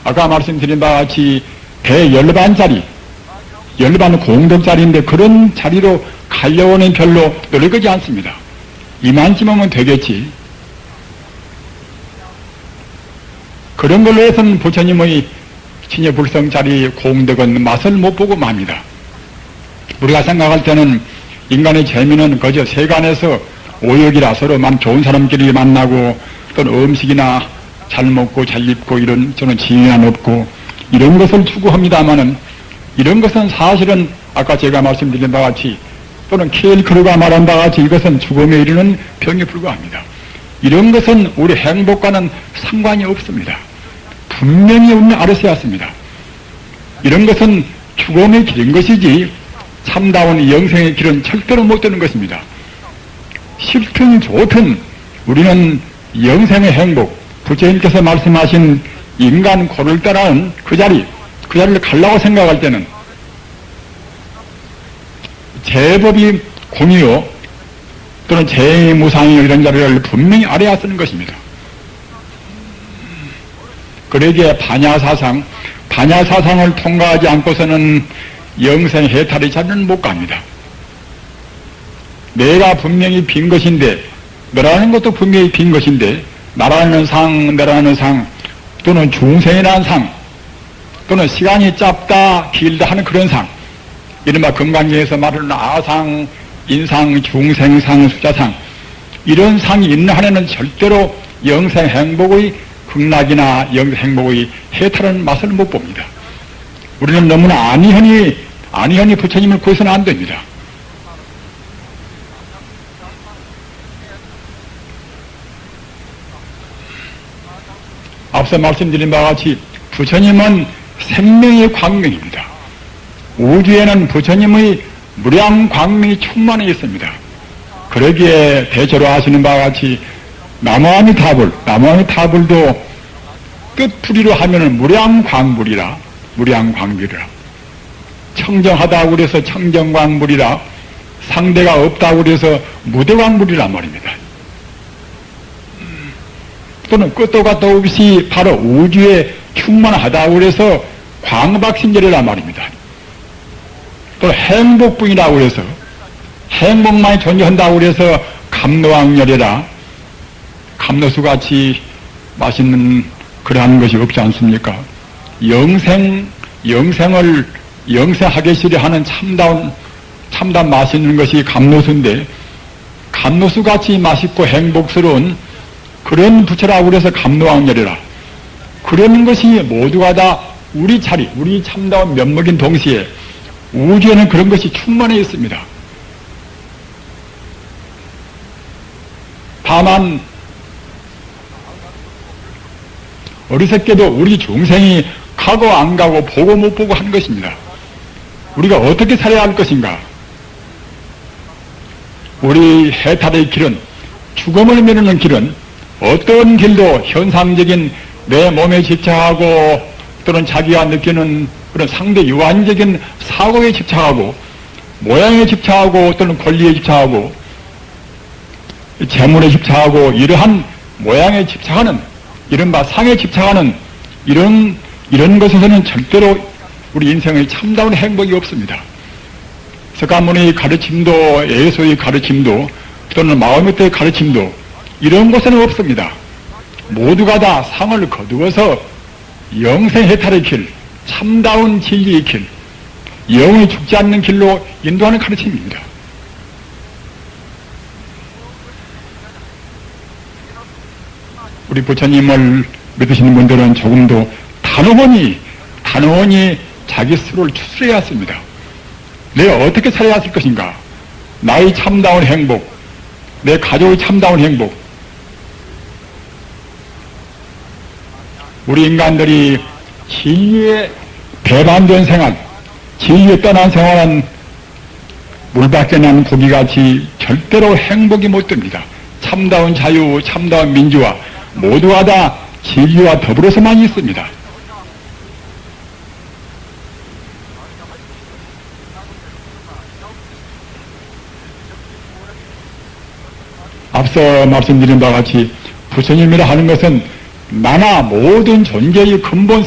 아까 말씀드린 바와 같이 대열반 자리, 열반 공덕 자리인데 그런 자리로 가려고는 별로 노력하지 않습니다. 이만쯤 되겠지. 그런 걸로 해서는 부처님의 진여 불성 자리 공덕은 맛을 못 보고 맙니다. 우리가 생각할 때는 인간의 재미는 그저 세간에서 오역이라 서로 좋은 사람끼리 만나고 또는 음식이나 잘 먹고 잘 입고 이런 저는 지위나 높고 이런 것을 추구합니다마는 이런 것은 사실은 아까 제가 말씀드린 바와 같이 또는 킬크루가 말한 바와 같이 이것은 죽음에 이르는 병에 불과합니다. 이런 것은 우리 행복과는 상관이 없습니다. 분명히 우리는 알았어야 했습니다. 이런 것은 죽음의 길인 것이지 참다운 영생의 길은 절대로 못 되는 것입니다. 싫든 좋든 우리는 영생의 행복, 부처님께서 말씀하신 인간 고를 따라온 그 자리를 가려고 생각할 때는 제법이 공이요 또는 제무상이요 이런 자리를 분명히 알아야 쓰는 것입니다. 그러기에 반야사상을 통과하지 않고서는 영생 해탈의 자리는 못 갑니다. 내가 분명히 빈 것인데, 너라는 것도 분명히 빈 것인데, 나라는 상, 너라는 상, 또는 중생이라는 상, 또는 시간이 짧다, 길다 하는 그런 상, 이른바 금강경에서 말하는 아상, 인상, 중생상, 수자상, 이런 상이 있는 한에는 절대로 영생 행복의 극락이나 영생 행복의 해탈은 맛을 못 봅니다. 우리는 너무나 안이현이 부처님을 구해서는 안 됩니다. 앞서 말씀드린 바와 같이 부처님은 생명의 광명입니다. 우주에는 부처님의 무량 광명이 충만해 있습니다. 그러기에 대체로 하시는 바와 같이 나무아미타불도 끝풀이로 하면은 무량광불이라 청정하다고 그래서 청정광불이라 상대가 없다고 그래서 무대광불이란 말입니다. 또는 끝도 gat도 없이 바로 우주에 충만하다고 그래서 광박신절이란 말입니다. 또 행복분이라고 그래서 행복만이 존재한다고 그래서 감노왕열이라 감노수같이 맛있는 그러한 것이 없지 않습니까? 영생하게 시려 하는 참담 맛있는 것이 감노수인데 감노수같이 맛있고 행복스러운 그런 부처라고 그래서 감노왕열이라 그러는 것이 모두가 다 우리 자리, 우리 참다운 면목인 동시에 우주에는 그런 것이 충만해 있습니다. 다만 어리석게도 우리 중생이 가고 안 가고 보고 못 보고 하는 것입니다. 우리가 어떻게 살아야 할 것인가? 우리 해탈의 길은, 죽음을 미루는 길은 어떤 길도 현상적인 내 몸에 집착하고 또는 자기가 느끼는 그런 상대 유한적인 사고에 집착하고 모양에 집착하고 또는 권리에 집착하고 재물에 집착하고 이러한 모양에 집착하는 이른바 상에 집착하는 이런 것에서는 절대로 우리 인생의 참다운 행복이 없습니다. 석가모니의 가르침도 예수의 가르침도 또는 마오메토의 가르침도 이런 곳에는 없습니다. 모두가 다 상을 거두어서 영생해탈의 길, 참다운 진리의 길, 영이 죽지 않는 길로 인도하는 가르침입니다. 우리 부처님을 믿으시는 분들은 조금도 단호히 자기 스스로를 추스려야 했습니다. 내가 어떻게 살아야 할 것인가? 나의 참다운 행복, 내 가족의 참다운 행복. 우리 인간들이 진리에 배반된 생활, 진리에 떠난 생활은 물밖에 난 고기같이 절대로 행복이 못 됩니다. 참다운 자유, 참다운 민주화 모두가 다 진리와 더불어서만 있습니다. 앞서 말씀드린 바와 같이 부처님이라 하는 것은 나나 모든 존재의 근본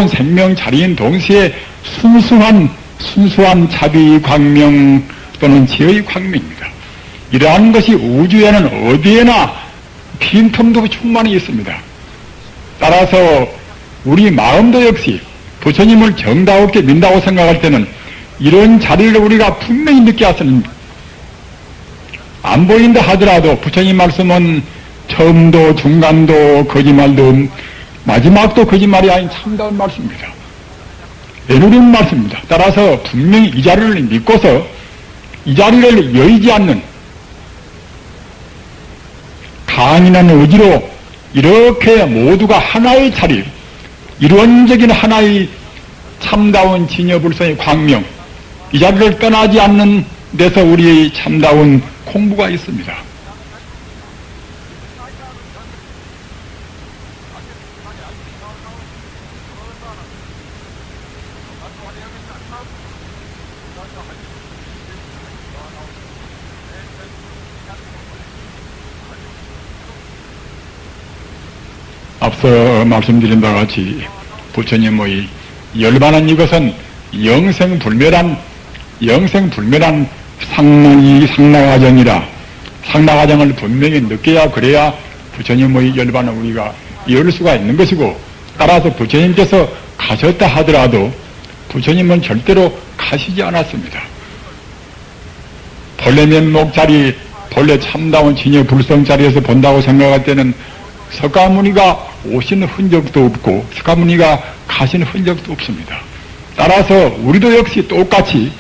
생명 자리인 동시에 순수한 자비의 광명 또는 지혜의 광명입니다. 이러한 것이 우주에는 어디에나 빈틈도 충만히 있습니다. 따라서 우리 마음도 역시 부처님을 정다웠게 민다고 생각할 때는 이런 자리를 우리가 분명히 느껴야 하는, 안 보인다 하더라도 부처님 말씀은 처음도 중간도 거짓말도 마지막도 거짓말이 아닌 참다운 말씀입니다. 애누린 말씀입니다. 따라서 분명히 이 자리를 믿고서 이 자리를 여의지 않는 강인한 의지로 이렇게 모두가 하나의 자리, 이론적인 하나의 참다운 진여불성의 광명, 이 자리를 떠나지 않는 데서 우리의 참다운 공부가 있습니다. 앞서 말씀드린 바와 같이 부처님의 열반한 이것은 영생불멸한 상나과정이라, 상나과정을 분명히 느껴야 그래야 부처님의 열반을 우리가 이을 수가 있는 것이고, 따라서 부처님께서 가셨다 하더라도 부처님은 절대로 가시지 않았습니다. 본래 면목 자리, 본래 참다운 진여 불성 자리에서 본다고 생각할 때는 석가모니가 오신 흔적도 없고 석가모니가 가신 흔적도 없습니다. 따라서 우리도 역시 똑같이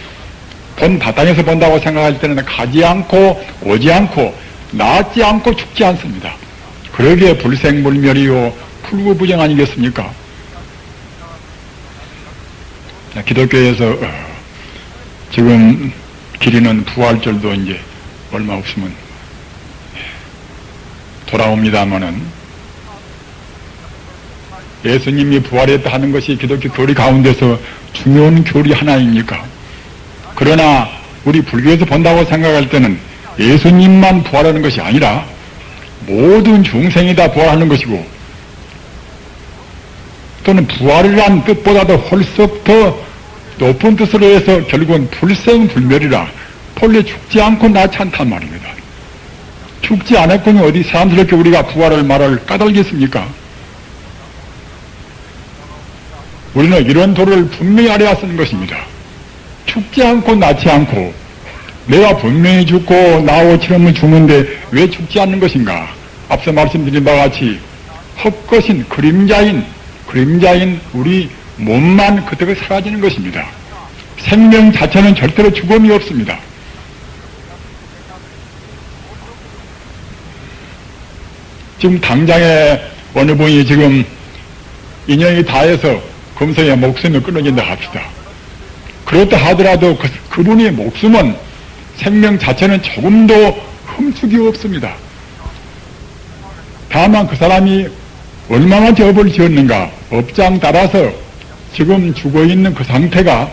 본 바탕에서 본다고 생각할 때는 가지 않고 오지 않고 낫지 않고 죽지 않습니다. 그러기에 불생불멸이요 불구부정 아니겠습니까? 기독교에서 지금 기리는 부활절도 이제 얼마 없으면 돌아옵니다마는, 예수님이 부활했다 하는 것이 기독교 교리 가운데서 중요한 교리 하나입니까? 그러나 우리 불교에서 본다고 생각할 때는 예수님만 부활하는 것이 아니라 모든 중생이 다 부활하는 것이고, 또는 부활이란 뜻보다도 헐썩 더 높은 뜻으로 해서 결국은 불생불멸이라, 본래 죽지 않고 낫지 않단 말입니다. 죽지 않았군요. 어디 사람스럽게 우리가 부활을 말을 까닭겠습니까? 우리는 이런 도를 분명히 알아야 쓰는 것입니다. 죽지 않고 낫지 않고, 내가 분명히 죽고 나오처럼 죽는데 왜 죽지 않는 것인가? 앞서 말씀드린 바와 같이 헛것인 그림자인 우리 몸만 그때가 사라지는 것입니다. 생명 자체는 절대로 죽음이 없습니다. 지금 당장에 어느 분이 지금 인연이 다해서 금성의 목숨이 끊어진다 합시다. 그렇다 하더라도 그분의 목숨은 생명 자체는 조금도 흠축이 없습니다. 다만 그 사람이 얼마나 죄업을 지었는가, 업장 따라서 지금 죽어있는 그 상태가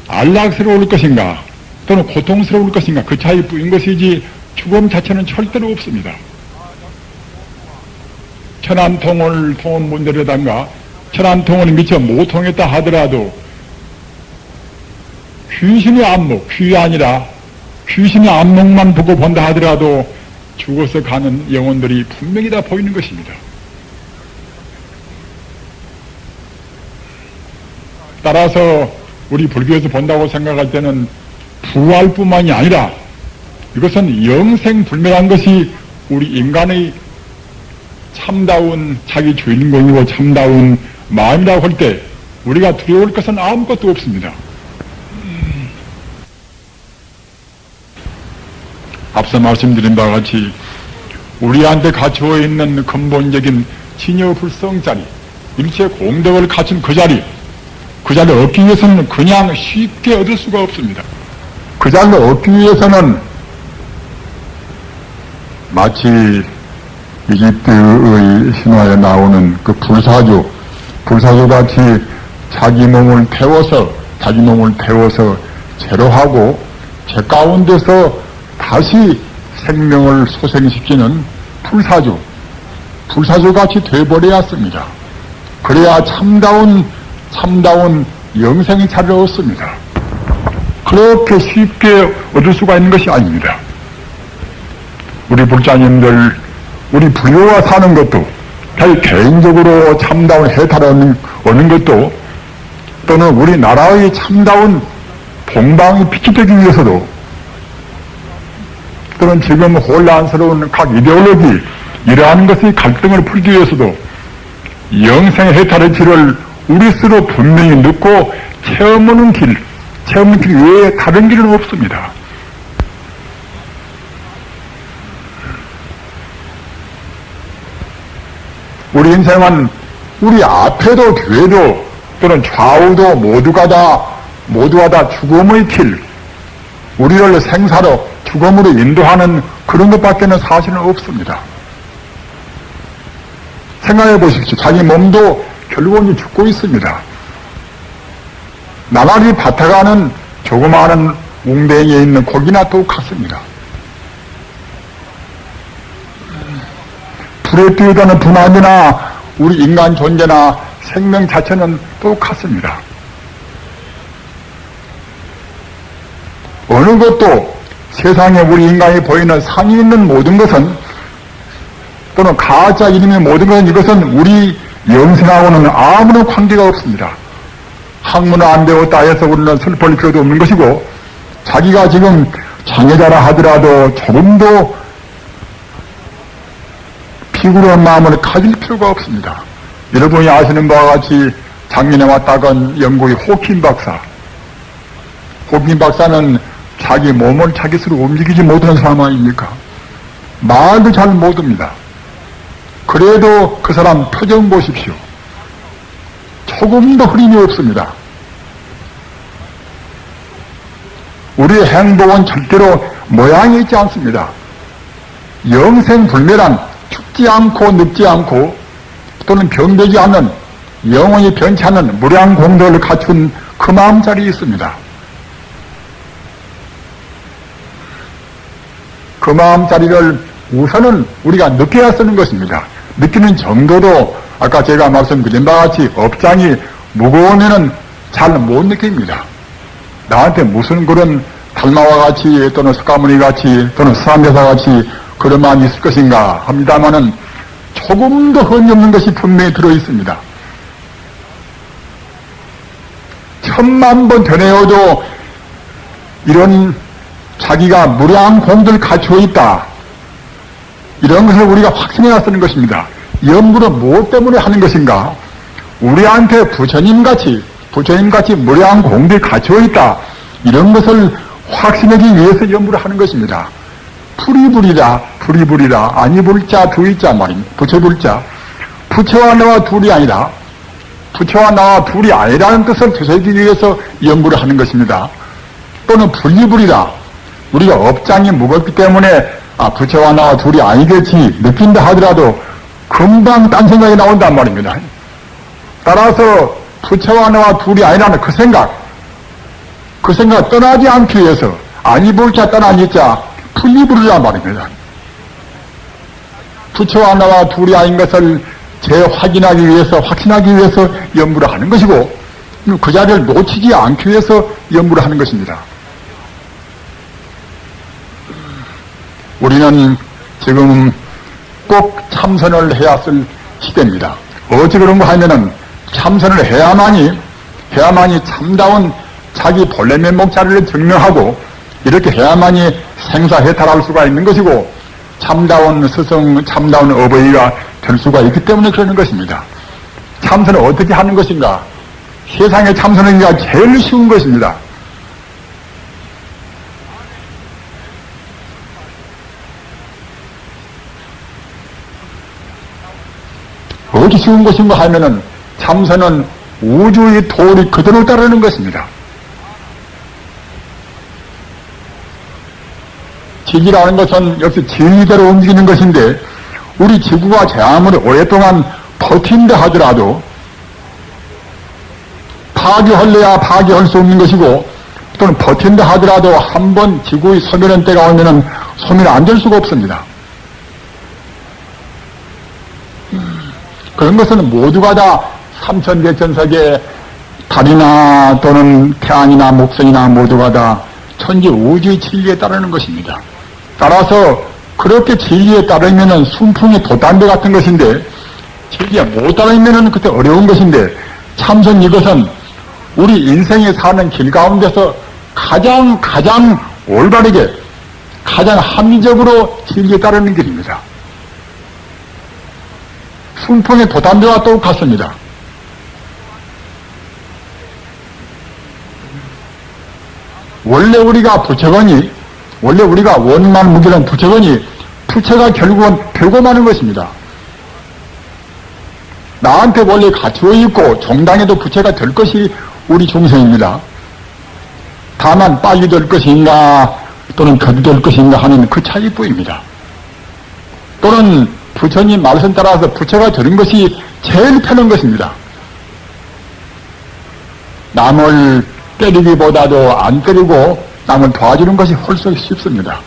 안락스러울 것인가 또는 고통스러울 것인가, 그 차이뿐인 것이지 죽음 자체는 절대로 없습니다. 천안통을 못 내려다가 천안통을 미처 못 통했다 하더라도 귀신의 안목, 귀가 아니라 귀신의 안목만 보고 본다 하더라도 죽어서 가는 영혼들이 분명히 다 보이는 것입니다. 따라서 우리 불교에서 본다고 생각할 때는 부활뿐만이 아니라 이것은 영생불멸한 것이 우리 인간의 참다운 자기 주인공이고 참다운 마음이라고 할 때 우리가 두려울 것은 아무것도 없습니다. 앞서 말씀드린 바와 같이 우리한테 갖추어 있는 근본적인 진여불성자리, 일체 공덕을 갖춘 그 자리를 얻기 위해서는 그냥 쉽게 얻을 수가 없습니다. 그 자리를 얻기 위해서는 마치 이집트의 신화에 나오는 그 불사조 같이 자기 몸을 태워서 제로하고 제 가운데서 다시 생명을 소생시키는 불사조같이 돼버려야 합니다. 그래야 참다운 영생의 자리를 얻습니다. 그렇게 쉽게 얻을 수가 있는 것이 아닙니다. 우리 불자님들, 우리 불교가 사는 것도, 개인적으로 참다운 해탈을 얻는 것도, 또는 우리나라의 참다운 봉방이 빛이 되기 위해서도, 또는 지금 혼란스러운 각 이데올로기, 이러한 것의 갈등을 풀기 위해서도 영생의 해탈의 길을 우리 스스로 분명히 넣고 체험하는 길 외에 다른 길은 없습니다. 우리 인생은 우리 앞에도 뒤에도 또는 좌우도 모두가 다 죽음의 길, 우리를 생사로 죽음으로 인도하는 그런 것밖에는 사실은 없습니다. 생각해 보십시오. 자기 몸도 결국은 죽고 있습니다. 나날이 밭아가는 조그마한 웅덩이에 있는 고기나 똑같습니다. 불에 뛰어드는 분함이나 우리 인간 존재나 생명 자체는 똑같습니다. 어느 것도 세상에 우리 인간이 보이는 상이 있는 모든 것은 또는 가짜 이름의 모든 것은 이것은 우리 영생하고는 아무런 관계가 없습니다. 학문을 안 배웠다 해서 우리는 슬플 필요도 없는 것이고 자기가 지금 장애자라 하더라도 조금도 피곤한 마음을 가질 필요가 없습니다. 여러분이 아시는 바와 같이 작년에 왔다간 영국의 호킨 박사는 자기 몸을 자기 스스로 움직이지 못하는 사람 아닙니까? 말도 잘 못합니다. 그래도 그 사람 표정 보십시오. 조금도 흐림이 없습니다. 우리의 행복은 절대로 모양이 있지 않습니다. 영생불멸한 죽지 않고 늙지 않고 또는 병되지 않는 영원히 변치 않는 무량공덕을 갖춘 그 마음자리에 있습니다. 그 마음자리를 우선은 우리가 느껴야 쓰는 것입니다. 느끼는 정도도 아까 제가 말씀드린 바와 같이 업장이 무거우면은 잘 못 느낍니다. 나한테 무슨 그런 달마와 같이 또는 석가모니 같이 또는 수암대사 같이 그런 마음이 있을 것인가 합니다마는 조금도 흠이 없는 것이 분명히 들어있습니다. 10,000번 되뇌어도 이런 자기가 무량한 공들을 갖추어 있다. 이런 것을 우리가 확신해야 쓰는 것입니다. 연구는 무엇 때문에 하는 것인가? 우리한테 부처님같이 무량한 공들이 갖추어 있다. 이런 것을 확신하기 위해서 연구를 하는 것입니다. 불이불이라 아니불자 두이자 말입니다. 부처불자. 부처와 나와 둘이 아니라 부처와 나와 둘이 아니라는 뜻을 되새기기 위해서 연구를 하는 것입니다. 또는 불이불이라 우리가 업장이 무겁기 때문에 부처와 나와 둘이 아니겠지 느낀다 하더라도 금방 딴 생각이 나온단 말입니다. 따라서 부처와 나와 둘이 아니라는 그 생각 떠나지 않기 위해서 아니불자 떠나니자 불이불이란 말입니다. 부처와 나와 둘이 아닌 것을 재확인하기 위해서 확신하기 위해서 연구를 하는 것이고 그 자리를 놓치지 않기 위해서 연구를 하는 것입니다. 우리는 지금 꼭 참선을 해야 쓸 시대입니다. 어찌 그런가 하면은 참선을 해야만이 참다운 자기 본래 면목 자리를 증명하고 이렇게 해야만이 생사해탈할 수가 있는 것이고 참다운 스승, 참다운 어버이가 될 수가 있기 때문에 그러는 것입니다. 참선을 어떻게 하는 것인가? 세상에 참선하기가 제일 쉬운 것입니다. 어떻게 쉬운 것인가 하면은 참선은 우주의 도리 그대로 따르는 것입니다. 지기라는 것은 역시 진리대로 움직이는 것인데 우리 지구가 제 아무리 오랫동안 버틴다 하더라도 파괴할래야 파괴할 수 없는 것이고 또는 버틴다 하더라도 한번 지구의 소멸한 때가 오면은 소멸 안 될 수가 없습니다. 그런 것은 모두가 다 삼천대천석의 달이나 또는 태양이나 목성이나 모두가 다 천지 우주의 진리에 따르는 것입니다. 따라서 그렇게 진리에 따르면은 순풍의 돛담배 같은 것인데 진리에 못 따르면은 그때 어려운 것인데 참선 이것은 우리 인생에 사는 길 가운데서 가장 올바르게 가장 합리적으로 진리에 따르는 길입니다. 순풍의 돛담배와 똑같습니다. 원래 우리가 원만 무기란 부처거니 부처가 결국은 배고마는 것입니다. 나한테 원래 갖추어 있고 종당에도 부처가 될 것이 우리 중생입니다. 다만 빨리 될 것인가 또는 더디 될 것인가 하는 그 차이뿐입니다. 또는 부처님 말씀 따라서 부처가 되는 것이 제일 편한 것입니다. 남을 때리기보다도 안 때리고 남을 도와주는 것이 훨씬 쉽습니다.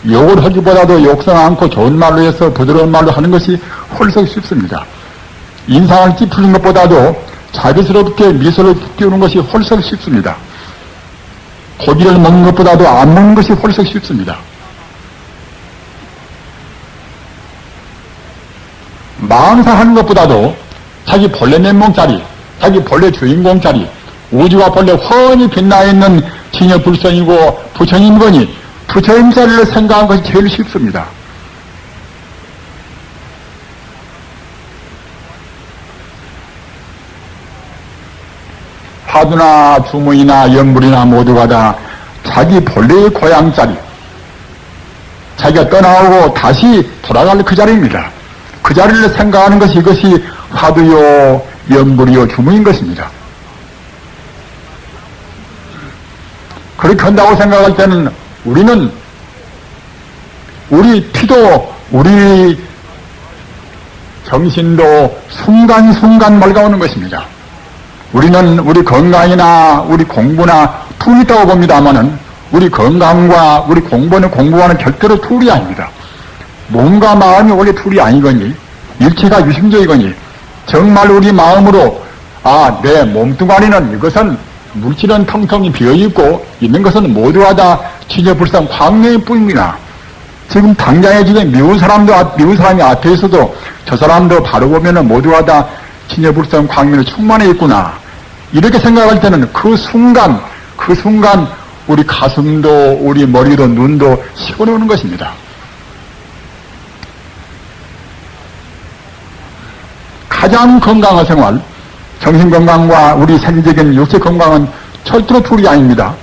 욕을 하기보다도 욕성 않고 좋은 말로 해서 부드러운 말로 하는 것이 훨씬 쉽습니다. 인상을 찌푸리는 것보다도 자비스럽게 미소를 띄우는 것이 훨씬 쉽습니다. 고기를 먹는 것보다도 안 먹는 것이 훨씬 쉽습니다. 망상하는 것보다도 자기 본래 면목자리, 자기 본래 주인공자리, 우주가 본래 훤히 빛나 있는 진여불성이고 부처님이거니 부처님 자리를 생각하는 것이 제일 쉽습니다. 화두나 주무이나 연불이나 모두가 다 자기 본래의 고향자리, 자기가 떠나오고 다시 돌아갈 그 자리입니다. 그 자리를 생각하는 것이 이것이 화두요, 연불이요, 주무인 것입니다. 그렇게 한다고 생각할 때는 우리는 우리 피도 우리 정신도 순간순간 맑아오는 것입니다. 우리는 우리 건강이나 우리 공부나 둘이 있다고 봅니다마는 우리 건강과 우리 공부와는 절대로 둘이 아닙니다. 몸과 마음이 원래 둘이 아니거니 일체가 유심적이거니 정말 우리 마음으로 내 몸뚱아리는 이것은 물질은 텅텅히 비어있고 있는 것은 모두가 다 진여불상 광명일 뿐입니다. 지금 당장에 지금 미운 사람이 앞에 있어도 저 사람도 바로 보면은 모두가 다 진여불상 광명에 충만해 있구나. 이렇게 생각할 때는 그 순간 우리 가슴도 우리 머리도 눈도 시원해 오는 것입니다. 가장 건강한 생활, 정신건강과 우리 생리적인 육체건강은 절대로 둘이 아닙니다.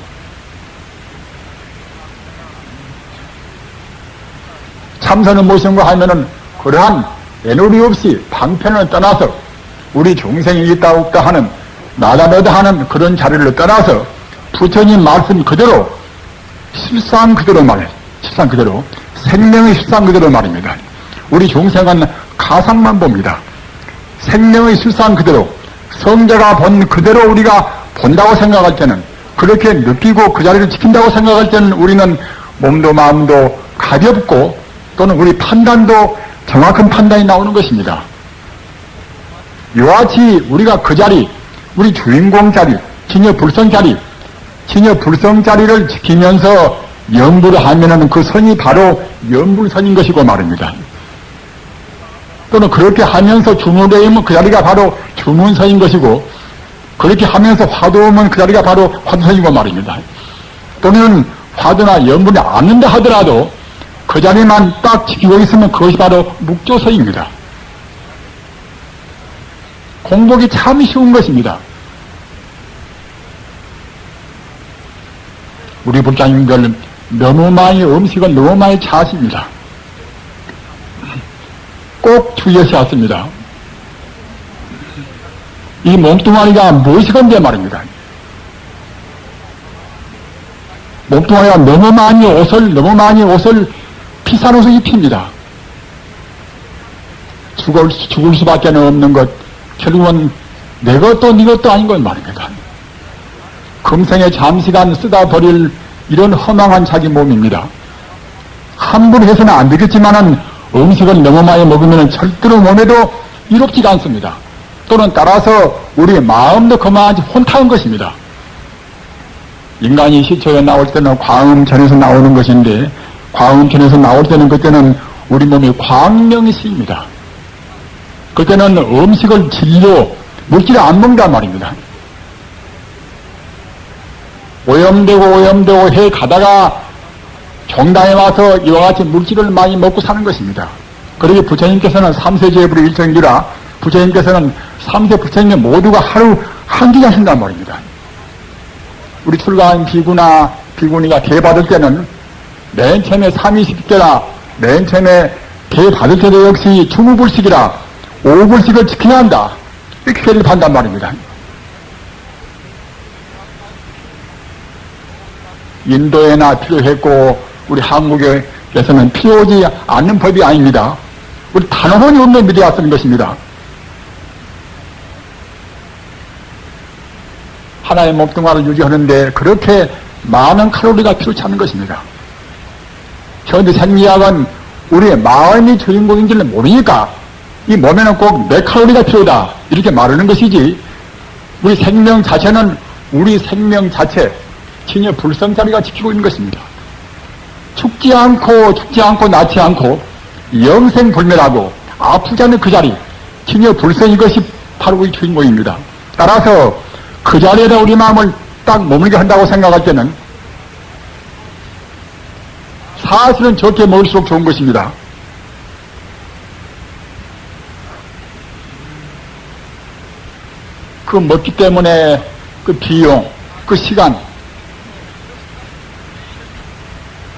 참선은 무엇인가 하면은 그러한 애누리 없이 방편을 떠나서 우리 중생이 있다 없다 하는 나다 너다 하는 그런 자리를 떠나서 부처님 말씀 그대로 실상 그대로 실상 그대로 생명의 실상 그대로 말입니다. 우리 중생은 가상만 봅니다. 생명의 실상 그대로 성자가 본 그대로 우리가 본다고 생각할 때는 그렇게 느끼고 그 자리를 지킨다고 생각할 때는 우리는 몸도 마음도 가볍고 또는 우리 판단도 정확한 판단이 나오는 것입니다. 이와 같이 우리가 그 자리, 우리 주인공 자리, 진여불성 자리를 지키면서 연불을 하면은 그 선이 바로 연불선인 것이고 말입니다. 또는 그렇게 하면서 주문을 하면 그 자리가 바로 주문선인 것이고 그렇게 하면서 화두하면 그 자리가 바로 화두선이고 말입니다. 또는 화두나 연불이 안 한다 하더라도 그 자리만 딱 지키고 있으면 그것이 바로 묵조선입니다. 공복이 참 쉬운 것입니다. 우리 불자님들 너무 많이 음식을 너무 많이 차십니다. 꼭 주의하셔야 합니다. 이 몸뚱아리가 무엇이건데 말입니다. 몸뚱아리가 너무 많이 옷을 비싼 옷을 입힙니다. 죽을 수밖에 없는 것, 결국은 내 것도 네 것도 아닌 것 말입니다. 금생에 잠시간 쓰다 버릴 이런 허망한 자기 몸입니다. 함부로 해서는 안 되겠지만은 음식을 너무 많이 먹으면 절대로 몸에도 이롭지가 않습니다. 또는 따라서 우리 마음도 그만하지 혼탁한 것입니다. 인간이 시초에 나올 때는 광음천에서 나오는 것인데, 광음천에서 나올 때는 그때는 우리 몸이 광명시입니다. 그때는 음식을 물질을 안 먹는단 말입니다. 오염되고 해 가다가 종당에 와서 이와 같이 물질을 많이 먹고 사는 것입니다. 그러기 부처님께서는 삼세제불의 일정이라 부처님께서는 삼세 부처님의 모두가 하루 한 끼 하신단 말입니다. 우리 출가한 비구니가 개 받을 때는 맨 처음에 320개라 맨 처음에 개 받을 때도 역시 중우불식이라 5불식을 지켜야 한다. 이렇게 개를 판단 말입니다. 인도에나 필요했고 우리 한국에서는 필요하지 않는 법이 아닙니다. 우리 단호한 운명 믿어야 쓰는 것입니다. 하나의 몸뚱아리를 유지하는데 그렇게 많은 칼로리가 필요치 않은 것입니다. 현대 생리학은 우리의 마음이 주인공인지를 모르니까 이 몸에는 꼭 내 칼로리가 필요다 이렇게 말하는 것이지, 우리 생명 자체는 우리 생명 자체 진여 불성자리가 지키고 있는 것입니다. 죽지 않고 낳지 않고 영생불멸하고 아프지 않는 그 자리, 진여 불성, 이것이 바로 우리 주인공입니다. 따라서 그 자리에다 우리 마음을 딱 머물게 한다고 생각할 때는 사실은 적게 먹을수록 좋은 것입니다. 그 먹기 때문에 그 비용, 그 시간,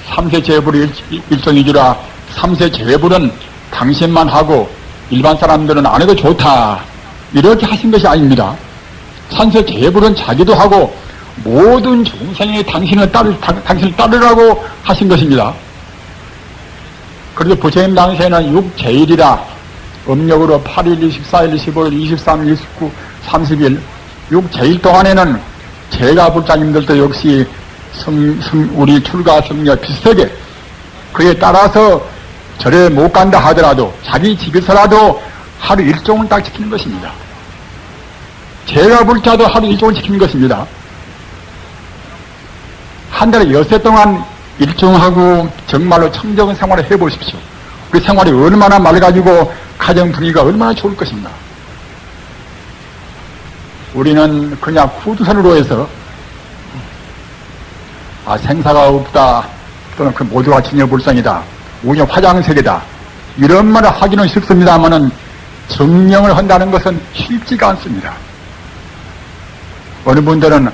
삼세제불이 일종이주라 삼세제불은 당신만 하고 일반 사람들은 안 해도 좋다 이렇게 하신 것이 아닙니다. 삼세제불은 자기도 하고 모든 중생이 당신을 따르라고 하신 것입니다. 그래서 부처님 당시에는 6제일이라 음력으로 8일, 24일, 15일, 23일, 29, 30일 6제일 동안에는 제가 불자님들도 역시 우리 출가 성녀 비슷하게 그에 따라서 절에 못 간다 하더라도 자기 집에서라도 하루 일종을 딱 지키는 것입니다. 제가 불자도 하루 일종을 지키는 것입니다. 한 달에 6회 동안 일종하고 정말로 청정 생활을 해보십시오. 그 생활이 얼마나 맑아지고 가정 분위기가 얼마나 좋을 것인가. 우리는 그냥 후두선으로 해서 생사가 없다, 또는 그 모두가 진여불성이다, 우녀 화장색이다 이런 말을 하기는 쉽습니다만은 정령을 한다는 것은 쉽지가 않습니다. 어느 분들은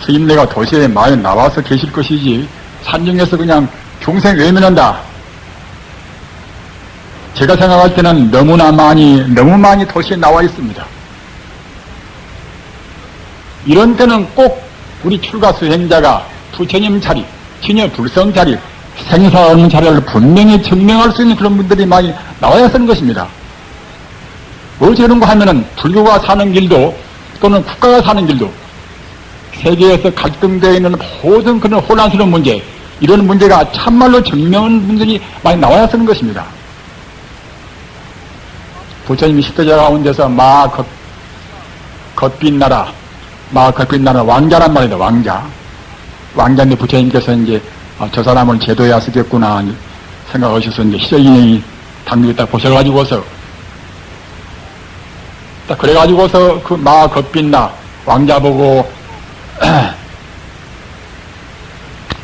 스님네가 도시에 많이 나와서 계실 것이지 산중에서 그냥 중생 외면한다. 제가 생각할 때는 너무 많이 도시에 나와 있습니다. 이런 때는 꼭 우리 출가 수행자가 부처님 자리, 진여 불성 자리, 생사 없는 자리를 분명히 증명할 수 있는 그런 분들이 많이 나와야 쓰는 것입니다. 어찌 그런가 하면은 불교가 사는 길도 또는 국가가 사는 길도 세계에서 갈등되어 있는 모든 그런 혼란스러운 문제, 이런 문제가 참말로 증명하는 분들이 많이 나와야 쓰는 것입니다. 부처님이 십대자 가운데서 겉빛나라 왕자란 말이다. 왕자인데 부처님께서 이제 저 사람을 제도해야 쓰겠구나 생각하셔서 이제 희저인이 당뇨에 딱 보셔가지고서 딱 그래가지고서 그 겉빛나 왕자 보고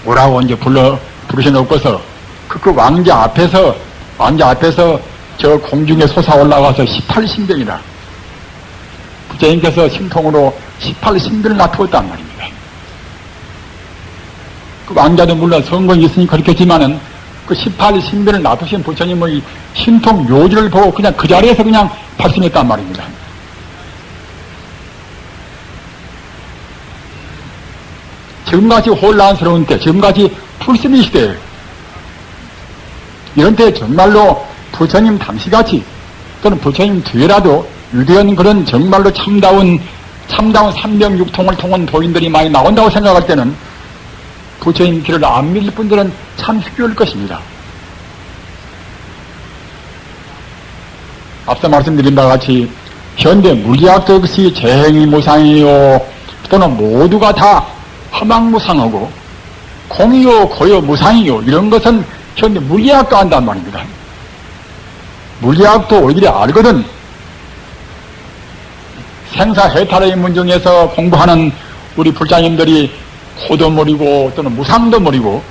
오라고 이제 부르셔놓고서 그 왕자 앞에서 저 공중에 솟아 올라와서 18신경이다. 부처님께서 신통으로 18신비를 놔두었단 말입니다. 그 왕자도 물론 성공이 있으니 그렇겠지만은 그 18신비를 놔두신 부처님의 신통 요지를 보고 그냥 그 자리에서 그냥 발심했단 말입니다. 지금같이 혼란스러운 때, 지금같이 풀스미 시대, 이런 때 정말로 부처님 당시같이 또는 부처님 뒤에라도 유대한 그런 정말로 참다운 삼명육통을 통한 도인들이 많이 나온다고 생각할 때는 부처님 길을 안 믿을 분들은 참 힘겨울 것입니다. 앞서 말씀드린 바와 같이 현대 물리학 역시 재행이 무상이요 또는 모두가 다 허망무상하고 공이요 고요 무상이요 이런 것은 현대 물리학도 한단 말입니다. 물리학도 오히려 알거든. 생사해탈의 문중에서 공부하는 우리 불자님들이 코도 모르고 또는 무상도 모르고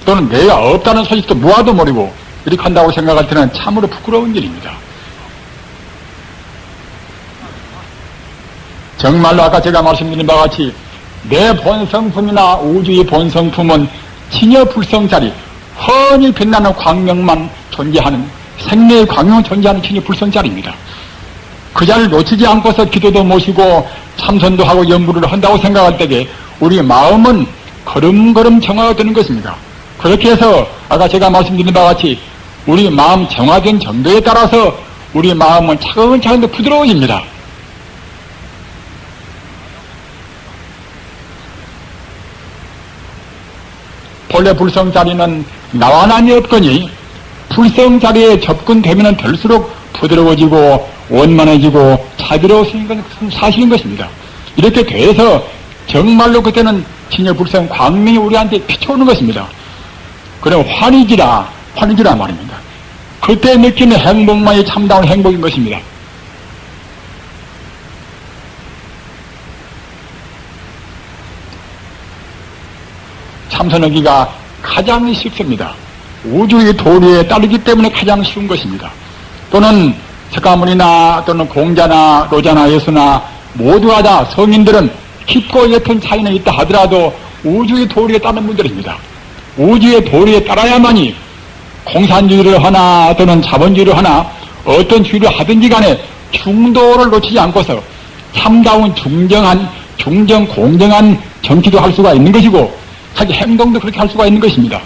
또는 내가 없다는 소식도 무아도 모르고 이렇게 한다고 생각할 때는 참으로 부끄러운 일입니다. 정말로 아까 제가 말씀드린 바와 같이 내 본성품이나 우주의 본성품은 진여불성자리 훤히 빛나는 광명만 존재하는 생명의 광명만 존재하는 진여불성자리입니다. 그 자리를 놓치지 않고서 기도도 모시고 참선도 하고 연부를 한다고 생각할 때에 우리 마음은 걸음걸음 정화가 되는 것입니다. 그렇게 해서 아까 제가 말씀드린 바와 같이 우리 마음 정화된 정도에 따라서 우리 마음은 차근차근 더 부드러워집니다. 본래 불성자리는 나와 남이 없거니 불성자리에 접근되면 될수록 부드러워지고 원만해지고 자비로워지는 것은 사실인 것입니다. 이렇게 돼서 정말로 그때는 진여불성 광명이 우리한테 비춰오는 것입니다. 그럼 환희지라 말입니다. 그때 느끼는 행복만이 참다운 행복인 것입니다. 참선하기가 가장 쉽습니다. 우주의 도리에 따르기 때문에 가장 쉬운 것입니다. 또는 석가모니나 또는 공자나 로자나 예수나 모두가 다 성인들은 깊고 옅은 차이는 있다 하더라도 우주의 도리에 따르는 분들입니다. 우주의 도리에 따라야만이 공산주의를 하나 또는 자본주의를 하나 어떤 주의를 하든지 간에 중도를 놓치지 않고서 참다운 공정한 정치도 할 수가 있는 것이고 자기 행동도 그렇게 할 수가 있는 것입니다.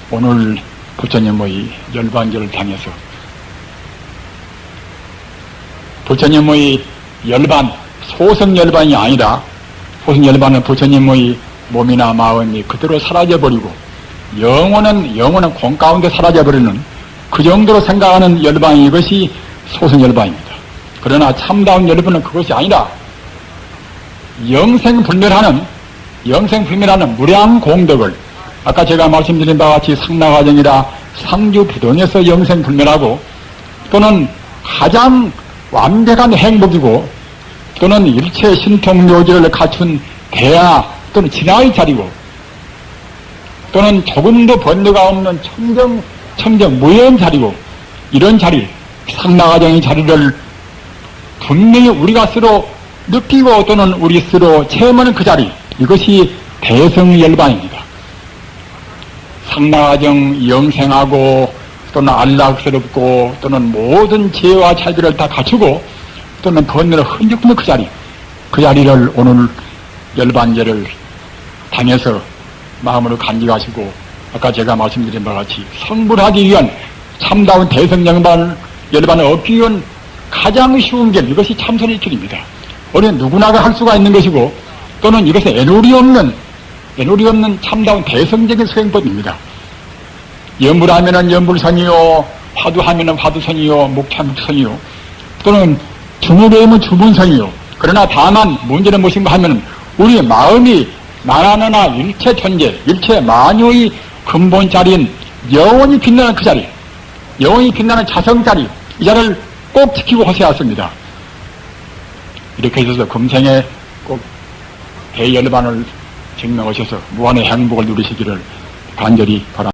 오늘 부처님의 열반기를 당해서 부처님의 열반, 소승열반이 아니라 소승열반은 부처님의 몸이나 마음이 그대로 사라져버리고 영혼은 공 가운데 사라져버리는 그 정도로 생각하는 열반이 이것이 소승열반입니다. 그러나 참다운 열반은 그것이 아니라 영생불멸하는 무량공덕을 아까 제가 말씀드린 바와 같이 상나과정이라 상주부동에서 영생불멸하고 또는 가장 완벽한 행복이고 또는 일체 신통묘지를 갖춘 대야 또는 진화의 자리고 또는 조금도 번뇌가 없는 청정 무형 자리고 이런 자리 상나과정의 자리를 분명히 우리가 스스로 느끼고 또는 우리 스스로 체험하는 그 자리 이것이 대성열반입니다. 상나과정 영생하고 또는 안락스럽고 또는 모든 지혜와 찰기를 다 갖추고 또는 번뇌를 흔적없는 그 자리를 오늘 열반제를 당해서 마음으로 간직하시고 아까 제가 말씀드린 바와 같이 성불하기 위한 참다운 대성열반을 얻기 위한 가장 쉬운 길 이것이 참선의 길입니다. 우리 누구나가 할 수가 있는 것이고 또는 이것은 애누리 없는 참다운 대성적인 수행법입니다. 연불하면은 연불선이요, 화두하면은 화두선이요, 목차목선이요, 또는 주문하면 주문선이요. 그러나 다만 문제는 무엇인가 하면은 우리 마음이 만하나 일체 존재, 일체 만유의 근본 자리인 영원히 빛나는 그 자리, 영원히 빛나는 자성 자리, 이 자리를 꼭 지키고 하셔야 합니다. 이렇게 해서 금생에 꼭 대열반을 증명하셔서 무한의 행복을 누리시기를 간절히 바랍니다.